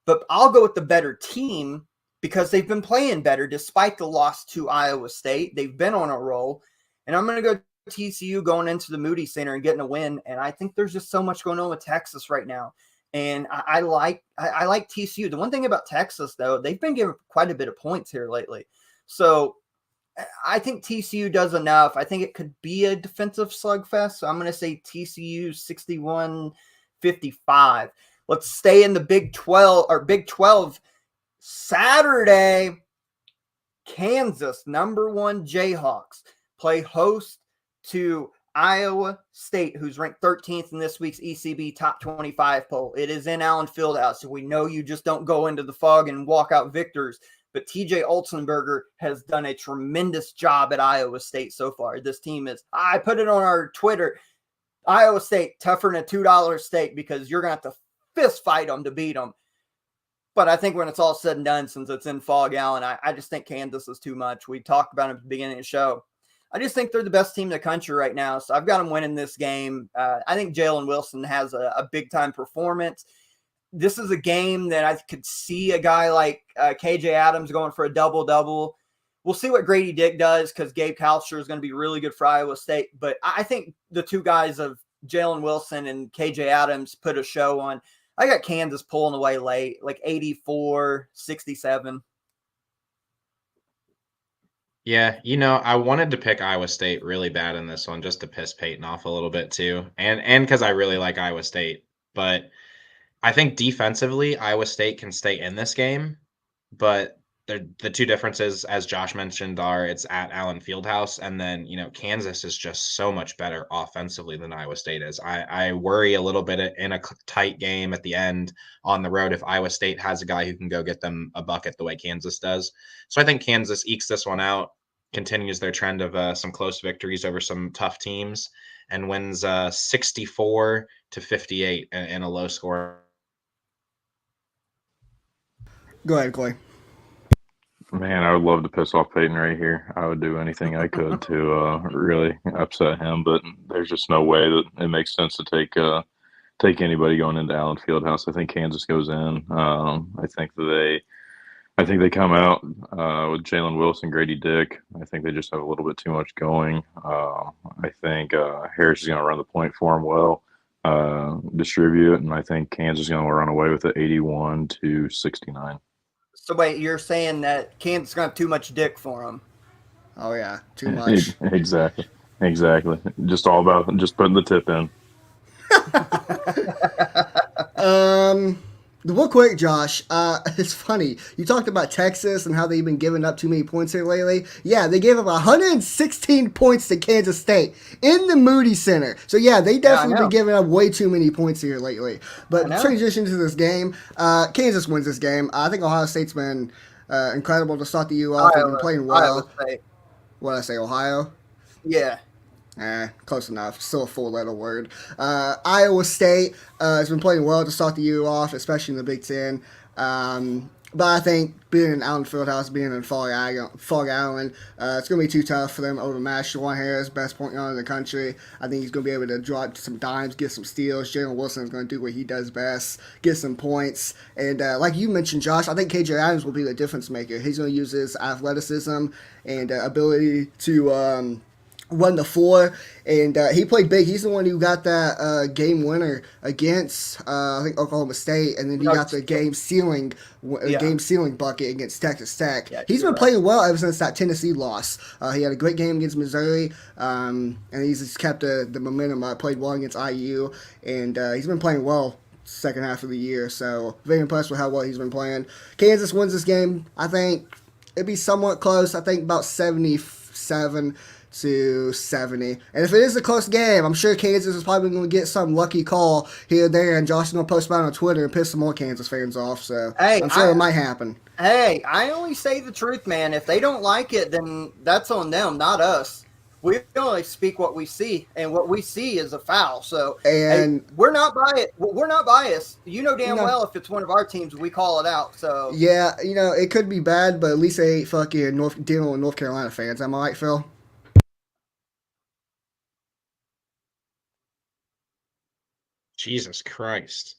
But I'll go with the better team because they've been playing better despite the loss to Iowa State. They've been on a roll. And I'm going to go TCU going into the Moody Center and getting a win. And I think there's just so much going on with Texas right now. And I like TCU. The one thing about Texas, though, they've been giving quite a bit of points here lately. So I think TCU does enough. I think it could be a defensive slugfest. So I'm going to say TCU 61-55. Let's stay in the Big 12 Saturday. Kansas, number 1 Jayhawks, play host to Iowa State, who's ranked 13th in this week's ECB Top 25 poll. It is in Allen Fieldhouse, so we know you just don't go into the fog and walk out victors. But TJ Olsenberger has done a tremendous job at Iowa State so far. This team is, I put it on our Twitter, Iowa State tougher than a $2 steak because you're going to have to fist fight them to beat them. But I think when it's all said and done, since it's in Fog Allen, I just think Kansas is too much. We talked about it at the beginning of the show. I just think they're the best team in the country right now. So I've got them winning this game. I think Jalen Wilson has a big-time performance. This is a game that I could see a guy like KJ Adams going for a double-double. We'll see what Grady Dick does because Gabe Kalsher is going to be really good for Iowa State. But I think the two guys of Jalen Wilson and KJ Adams put a show on. I got Kansas pulling away late, like 84-67. Yeah, I wanted to pick Iowa State really bad in this one just to piss Peyton off a little bit too. And because I really like Iowa State. But I think defensively, Iowa State can stay in this game, but the two differences, as Josh mentioned, are it's at Allen Fieldhouse, and then, Kansas is just so much better offensively than Iowa State is. I worry a little bit in a tight game at the end on the road if Iowa State has a guy who can go get them a bucket the way Kansas does. So I think Kansas ekes this one out, continues their trend of some close victories over some tough teams, and wins 64-58 in a low score. Go ahead, Clay. Man, I would love to piss off Peyton right here. I would do anything I could to really upset him, but there's just no way that it makes sense to take anybody going into Allen Fieldhouse. I think Kansas goes in. I think that I think they come out with Jalen Wilson, Grady Dick. I think they just have a little bit too much going. I think Harris is going to run the point for him well, distribute, and I think Kansas is going to run away with it 81-69. So wait, you're saying that Kansas is going to have too much dick for him? Oh yeah, too much. Exactly. Just all about just putting the tip in. Real quick, Josh, it's funny. You talked about Texas and how they've been giving up too many points here lately. Yeah, they gave up 116 points to Kansas State in the Moody Center. So, yeah, they definitely been giving up way too many points here lately. But transition to this game, Kansas wins this game. I think Ohio State's been incredible to start the year off. They've been playing well. What did I say, Ohio? Yeah. Close enough. Still a four-letter word. Iowa State has been playing well to start the year off, especially in the Big Ten. But I think being in Allen Fieldhouse, being in Fog Island, it's going to be too tough for them over Matt Shawan Harris, best point guard in the country. I think he's going to be able to drop some dimes, get some steals. Jalen Wilson is going to do what he does best, get some points. And like you mentioned, Josh, I think KJ Adams will be the difference maker. He's going to use his athleticism and ability to run the floor, and he played big. He's the one who got that game winner against I think Oklahoma State, and then he got the game sealing bucket against Texas Tech. Yeah, he's been playing well ever since that Tennessee loss. He had a great game against Missouri, and he's just kept the momentum. Played well against IU, and he's been playing well second half of the year. So very impressed with how well he's been playing. Kansas wins this game. I think it'd be somewhat close. I think about 77-70. And if it is a close game, I'm sure Kansas is probably going to get some lucky call here or there, and Josh is going to post about it on Twitter and piss some more Kansas fans off. So I'm sure it might happen. Hey, I only say the truth, man. If they don't like it, then that's on them, not us. We only speak what we see, and what we see is a foul. So we're not biased. We're not biased. You know damn well if it's one of our teams, we call it out. So yeah, it could be bad, but at least they ain't fucking dealing with North Carolina fans. Am I right, Phil? Jesus Christ.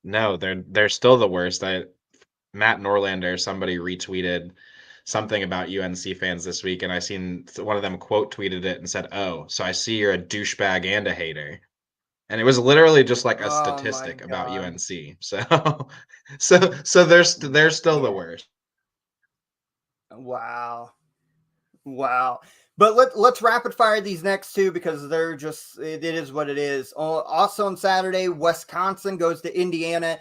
No, they're still the worst. Matt Norlander, somebody retweeted something about UNC fans this week, and I seen one of them quote tweeted it and said, "Oh, so I see you're a douchebag and a hater." And it was literally just like a statistic about UNC. So they're still the worst. Wow. But let's rapid fire these next two because they're just, it is what it is. Also on Saturday, Wisconsin goes to Indiana.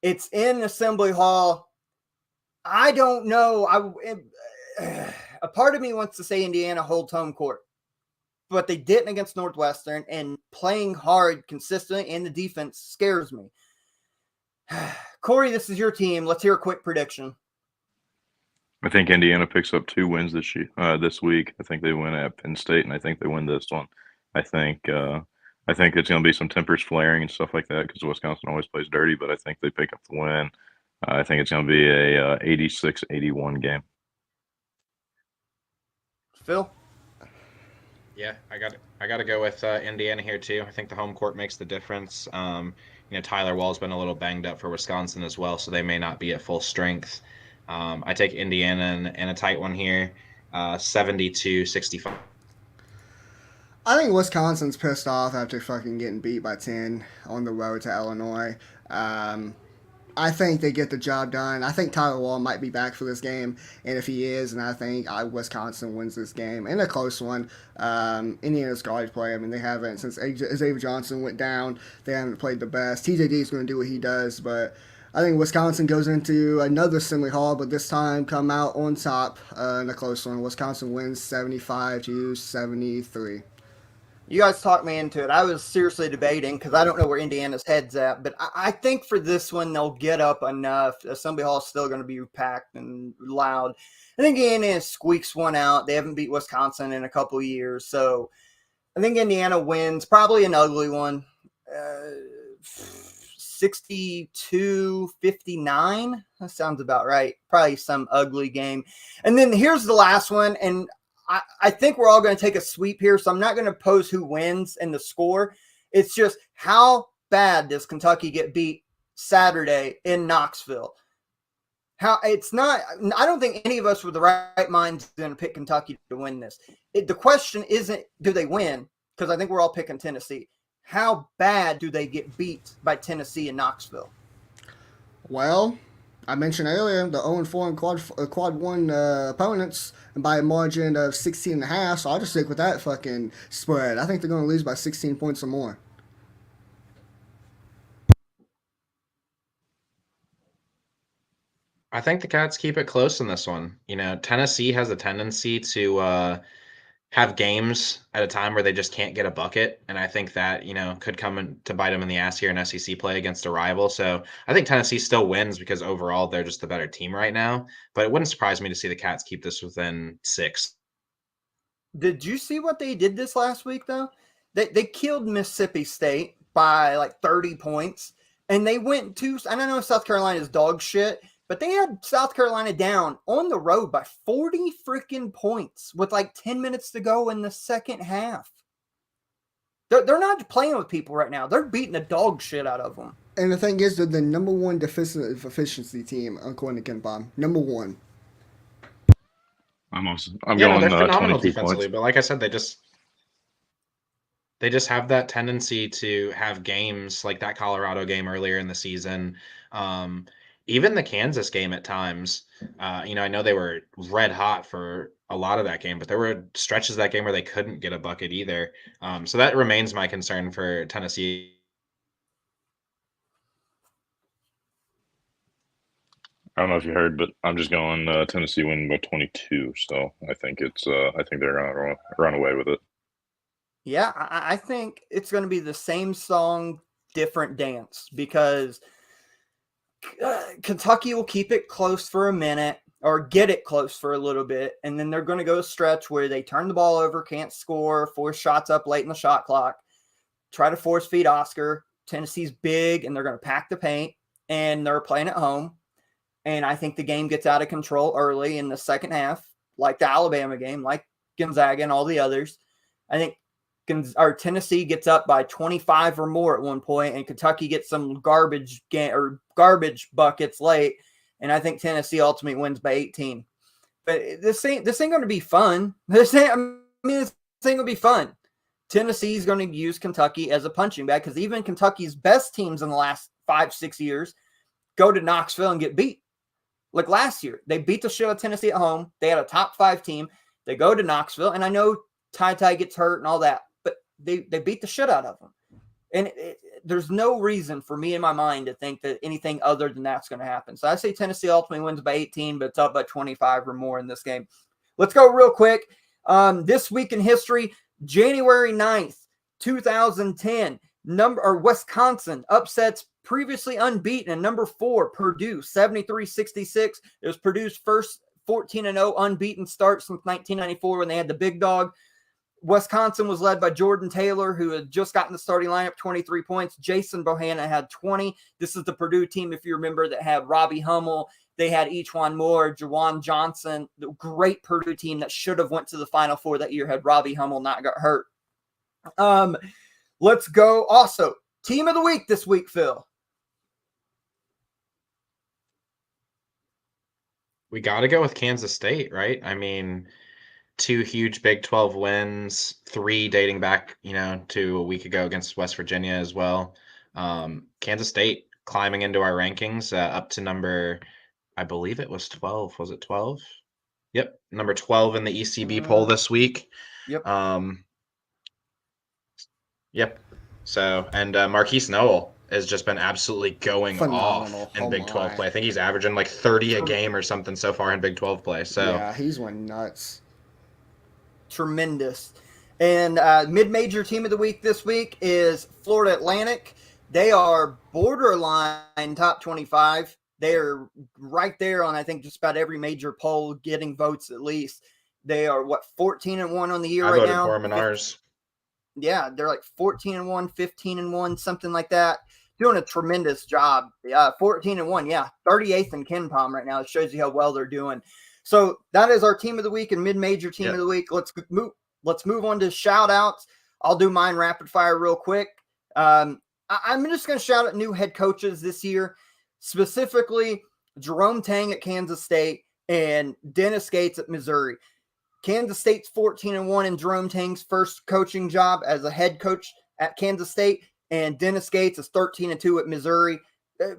It's in Assembly Hall. I don't know. A part of me wants to say Indiana holds home court, but they didn't against Northwestern, and playing hard consistently in the defense scares me. Corey, this is your team. Let's hear a quick prediction. I think Indiana picks up 2 wins this week. I think they win at Penn State, and I think they win this one. I think it's going to be some tempers flaring and stuff like that because Wisconsin always plays dirty, but I think they pick up the win. I think it's going to be a 86-81 game. Phil? Yeah, I got to go with Indiana here too. I think the home court makes the difference. Tyler Wall's been a little banged up for Wisconsin as well, so they may not be at full strength. I take Indiana in a tight one here, 72-65. I think Wisconsin's pissed off after fucking getting beat by 10 on the road to Illinois. I think they get the job done. I think Tyler Wall might be back for this game, and if he is, and I think Wisconsin wins this game in a close one. Indiana's guard play. I mean, they haven't since Xavier Johnson went down. They haven't played the best. TJD is going to do what he does, but I think Wisconsin goes into another Assembly Hall, but this time come out on top in a close one. Wisconsin wins 75-73. You guys talked me into it. I was seriously debating because I don't know where Indiana's head's at, but I think for this one they'll get up enough. Assembly Hall is still going to be packed and loud. I think Indiana squeaks one out. They haven't beat Wisconsin in a couple of years, so I think Indiana wins. Probably an ugly one. 62-59. That sounds about right. Probably some ugly game. And then here's the last one, and I think we're all going to take a sweep here, so I'm not going to pose who wins and the score. It's just how bad does Kentucky get beat Saturday in Knoxville? I don't think any of us with the right minds are going to pick Kentucky to win this. The question isn't, do they win? Because I think we're all picking Tennessee. How bad do they get beat by Tennessee and Knoxville? Well, I mentioned earlier the 0-4 and quad 1 opponents, and by a margin of 16.5, so I'll just stick with that fucking spread. I think they're going to lose by 16 points or more. I think the Cats keep it close in this one. Tennessee has a tendency to have games at a time where they just can't get a bucket, and I think that could come to bite them in the ass here in SEC play against a rival. So I think Tennessee still wins because overall they're just the better team right now. But it wouldn't surprise me to see the Cats keep this within 6. Did you see what they did this last week though? They killed Mississippi State by like 30 points, and they went to. I don't know if South Carolina is dog shit. But they had South Carolina down on the road by 40 freaking points with like 10 minutes to go in the second half. They're not playing with people right now. They're beating the dog shit out of them. And the thing is, they're the number 1 defensive efficiency team according to KenPom. Number 1. I'm they're going phenomenal 22 defensively, points. but like I said, they just have that tendency to have games like that Colorado game earlier in the season. Even the Kansas game at times, I know they were red hot for a lot of that game, but there were stretches of that game where they couldn't get a bucket either. So that remains my concern for Tennessee. I don't know if you heard, but I'm just going Tennessee win by 22. So I think they're going to run away with it. Yeah, I think it's going to be the same song, different dance, because Kentucky will keep it close for a minute or get it close for a little bit, and then they're going to go a stretch where they turn the ball over, can't score, force shots up late in the shot clock, try to force feed Oscar. Tennessee's big, and they're going to pack the paint, and they're playing at home. And I think the game gets out of control early in the second half, like the Alabama game, like Gonzaga and all the others. I think Tennessee gets up by 25 or more at one point, and Kentucky gets some garbage buckets late, and I think Tennessee ultimately wins by 18. But this ain't going to be fun. This ain't going to be fun. Tennessee's going to use Kentucky as a punching bag because even Kentucky's best teams in the last 5-6 years go to Knoxville and get beat. Like last year, they beat the shit out of Tennessee at home. They had a top 5 team. They go to Knoxville, and I know Ty gets hurt and all that, but they beat the shit out of them. And there's no reason for me in my mind to think that anything other than that's going to happen. So I say Tennessee ultimately wins by 18, but it's up by 25 or more in this game. Let's go real quick. This week in history, January 9th, 2010, Wisconsin upsets previously unbeaten and number 4 Purdue 73-66. It was Purdue's first 14-0 unbeaten start since 1994 when they had the big dog. Wisconsin was led by Jordan Taylor, who had just gotten the starting lineup, 23 points. Jason Bohanna had 20. This is the Purdue team, if you remember, that had Robbie Hummel. They had E'Twaun Moore, Jawan Johnson, the great Purdue team that should have went to the Final Four that year had Robbie Hummel not got hurt. Let's go. Also, team of the week this week, Phil. We got to go with Kansas State, right? I mean, 2 huge Big 12 wins, 3 dating back, to a week ago against West Virginia as well. Kansas State climbing into our rankings up to number, I believe it was 12. Was it 12? Yep, number 12 in the ECB poll this week. Yep. Yep. So, and Marquise Noel has just been absolutely going Phenomenal. off in Big 12 play. I think he's averaging like 30 a game or something so far in Big 12 play. So yeah, he's went nuts. Tremendous. And mid-major team of the week this week is Florida Atlantic. They are borderline top 25. They are right there on, I think, just about every major poll, getting votes at least. They are, 14-1 on the year right now? I voted for them in ours. Yeah, they're like 14-1, 15-1, something like that. Doing a tremendous job. 14-1, yeah. 38th in KenPom right now. It shows you how well they're doing. So that is our team of the week and mid-major team of the week. Let's move on to shout-outs. I'll do mine rapid fire real quick. I'm just going to shout out new head coaches this year. Specifically, Jerome Tang at Kansas State and Dennis Gates at Missouri. Kansas State's 14-1 in Jerome Tang's first coaching job as a head coach at Kansas State, and Dennis Gates is 13-2 at Missouri.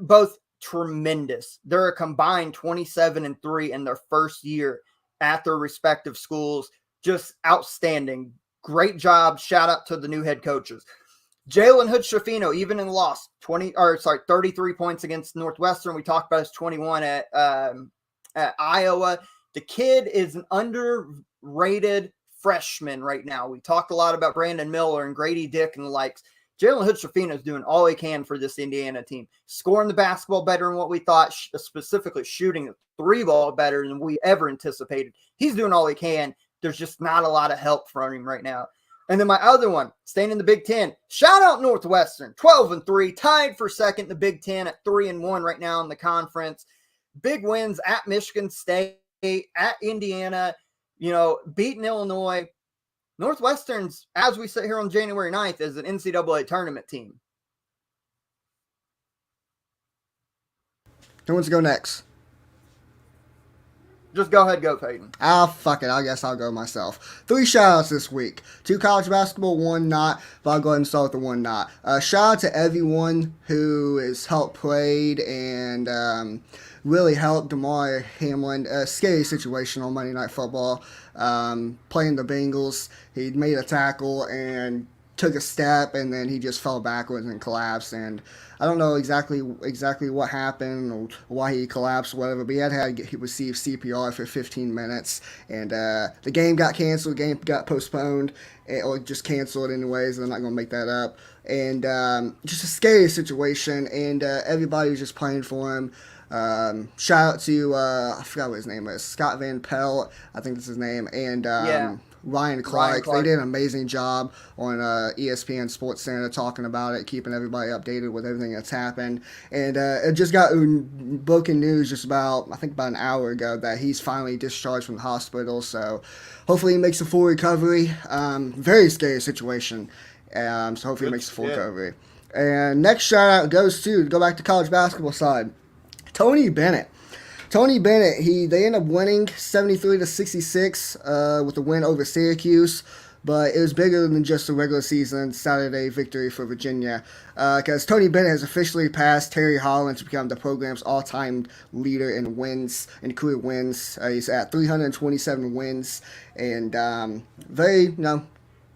Both tremendous. They're a combined 27-3 in their first year at their respective schools. Just outstanding. Great job. Shout out to the new head coaches. Jalen Hood-Schifino, even in the loss, 33 points against Northwestern. We talked about his 21 at Iowa. The kid is an underrated freshman right now. We talked a lot about Brandon Miller and Grady Dick and the likes. Jalen Hood-Schifino is doing all he can for this Indiana team, scoring the basketball better than what we thought, specifically shooting the three ball better than we ever anticipated. He's doing all he can. There's just not a lot of help from him right now. And then my other one, staying in the Big Ten, shout out Northwestern, 12-3, tied for second in the Big Ten at 3-1 right now in the conference. Big wins at Michigan State, at Indiana, beating Illinois. Northwestern's, as we sit here on January 9th, is an NCAA tournament team. Who wants to go next? Just go ahead, go Peyton. Fuck it. I guess I'll go myself. 3 shout-outs this week. 2 college basketball, 1 not. But I'll go ahead and start with the 1 not. Shout out to everyone who has helped played and really helped Damar Hamlin. A scary situation on Monday Night Football. Playing the Bengals. He made a tackle and took a step, and then he just fell backwards and collapsed. And I don't know exactly what happened or why he collapsed or whatever, but he received CPR for 15 minutes. And the game got canceled. The game got postponed or just canceled anyways. I'm not going to make that up. And just a scary situation, and everybody was just praying for him. Shout out to, I forgot what his name is, Scott Van Pelt, I think that's his name, and Ryan Clark. They did an amazing job on ESPN Sports Center talking about it, keeping everybody updated with everything that's happened. And it just got broken news just about an hour ago that he's finally discharged from the hospital. So hopefully he makes a full recovery. Very scary situation. So hopefully he makes a full recovery. And next shout out goes to, go back to college basketball side, Tony Bennett. They end up winning 73-66 with a win over Syracuse, but it was bigger than just a regular season Saturday victory for Virginia, because Tony Bennett has officially passed Terry Holland to become the program's all-time leader in wins, in career wins. He's at 327 wins, and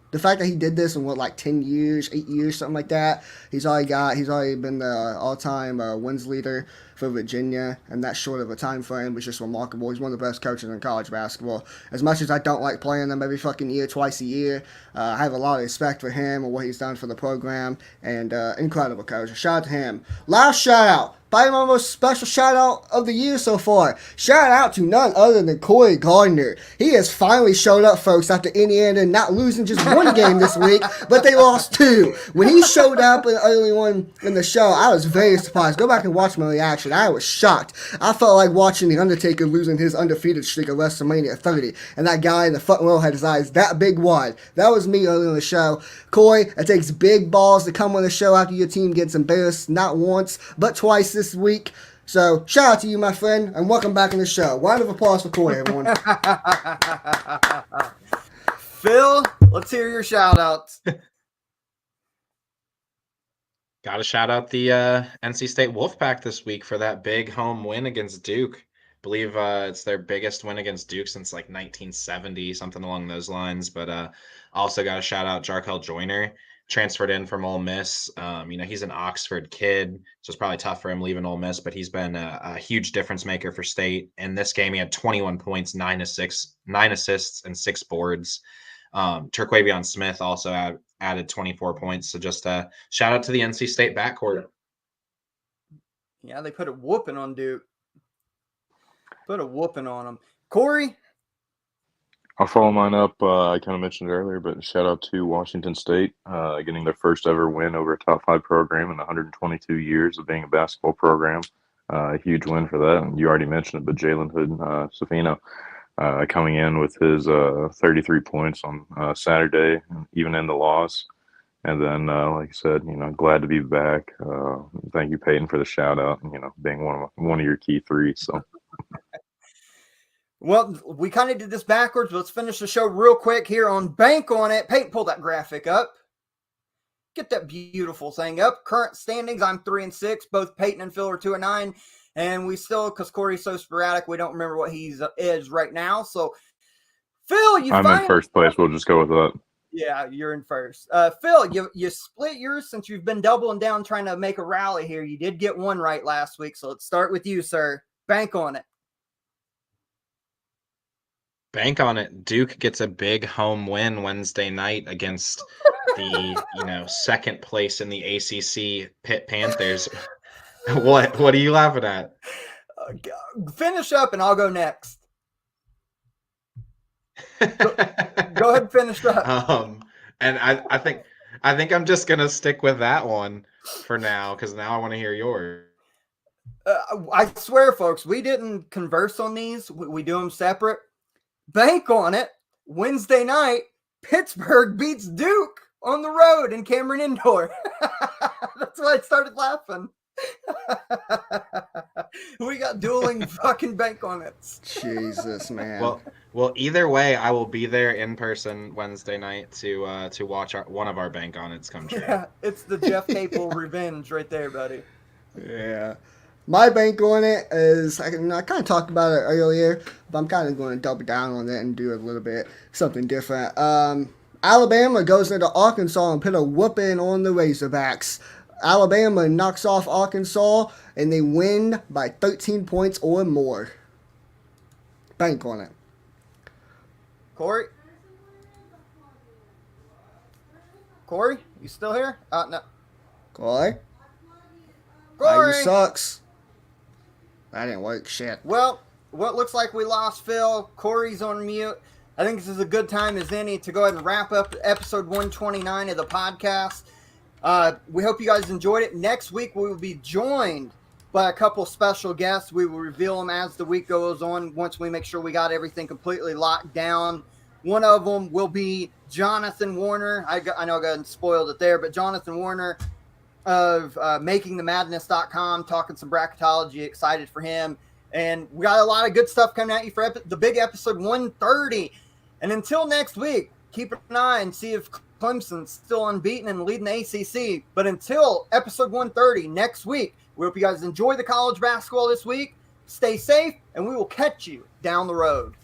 the fact that he did this in 10 years, 8 years, something like that, he's already been the all-time wins leader for Virginia, and that short of a time frame was just remarkable. He's one of the best coaches in college basketball. As much as I don't like playing them every fucking year, twice a year, I have a lot of respect for him and what he's done for the program, and incredible coach. Shout out to him. Last shout out. Probably my most special shout out of the year so far. Shout out to none other than Corey Gardner. He has finally showed up, folks, after Indiana not losing just one game this week, but they lost 2. When he showed up in the early one in the show, I was very surprised. Go back and watch my reaction. I was shocked. I felt like watching The Undertaker losing his undefeated streak of WrestleMania 30, and that guy in the front row had his eyes that big wide. That was me early in the show. Corey, it takes big balls to come on the show after your team gets embarrassed, not once, but twice this week. So, shout out to you, my friend, and welcome back on the show. Round of applause for Corey, everyone. Phil, let's hear your shout outs. Got to shout out the NC State Wolfpack this week for that big home win against Duke. I believe it's their biggest win against Duke since 1970, something along those lines. But also got to shout out Jarkel Joyner, transferred in from Ole Miss. He's an Oxford kid, so it's probably tough for him leaving Ole Miss, but he's been a huge difference maker for State. In this game, he had 21 points, 9 assists, and 6 boards. Terquavion Smith also added 24 points. So just a shout out to the NC State backcourt. Yeah, they put a whooping on Duke. Put a whooping on them. Corey? I'll follow mine up. I kind of mentioned it earlier, but shout out to Washington State getting their first ever win over a top 5 program in 122 years of being a basketball program. A huge win for that. And you already mentioned it, but Jalen Hood-Schifino coming in with his 33 points on Saturday, even in the loss. And then, like I said, glad to be back. Thank you, Peyton, for the shout out. And, being one of your key three. So. Well, we kind of did this backwards. Let's finish the show real quick here on Bank on It. Peyton, pull that graphic up. Get that beautiful thing up. Current standings, I'm 3-6. Both Peyton and Phil are 2-9. And we still, because Corey's so sporadic, we don't remember what he's is right now. So, Phil, I'm in first place. We'll just go with that. Yeah, you're in first. Phil, you split yours since you've been doubling down trying to make a rally here. You did get one right last week. So let's start with you, sir. Bank on it. Bank on it. Duke gets a big home win Wednesday night against the second place in the ACC Pitt Panthers. What are you laughing at? Finish up and I'll go next. Go ahead and finish up. And I think I'm just gonna stick with that one for now because now I want to hear yours. I swear, folks, we didn't converse on these. We do them separate. Bank on it. Wednesday night, Pittsburgh beats Duke on the road in Cameron Indoor. That's why I started laughing. We got dueling fucking bank on it. Jesus, man. Well, either way, I will be there in person Wednesday night to watch one of our bank on it's come true. Yeah, it's the Jeff Capel revenge right there, buddy. Yeah. My bank on it is, I kind of talked about it earlier, but I'm kind of going to double down on it and do a little bit something different. Alabama goes into Arkansas and put a whooping on the Razorbacks. Alabama knocks off Arkansas, and they win by 13 points or more. Bank on it. Corey, you still here? No. Corey? Corey! You sucks. That didn't work. Shit. Well, what looks like we lost Phil. Corey's on mute. I think this is a good time as any to go ahead and wrap up episode 129 of the podcast. We hope you guys enjoyed it. Next week, we will be joined by a couple special guests. We will reveal them as the week goes on once we make sure we got everything completely locked down. One of them will be Jonathan Warner. I know I got spoiled it there, but Jonathan Warner of makingthemadness.com, talking some bracketology, excited for him. And we got a lot of good stuff coming at you for the big episode 130. And until next week, keep an eye and see if Clemson's still unbeaten and leading the ACC. But until episode 130 next week, we hope you guys enjoy the college basketball this week. Stay safe, and we will catch you down the road.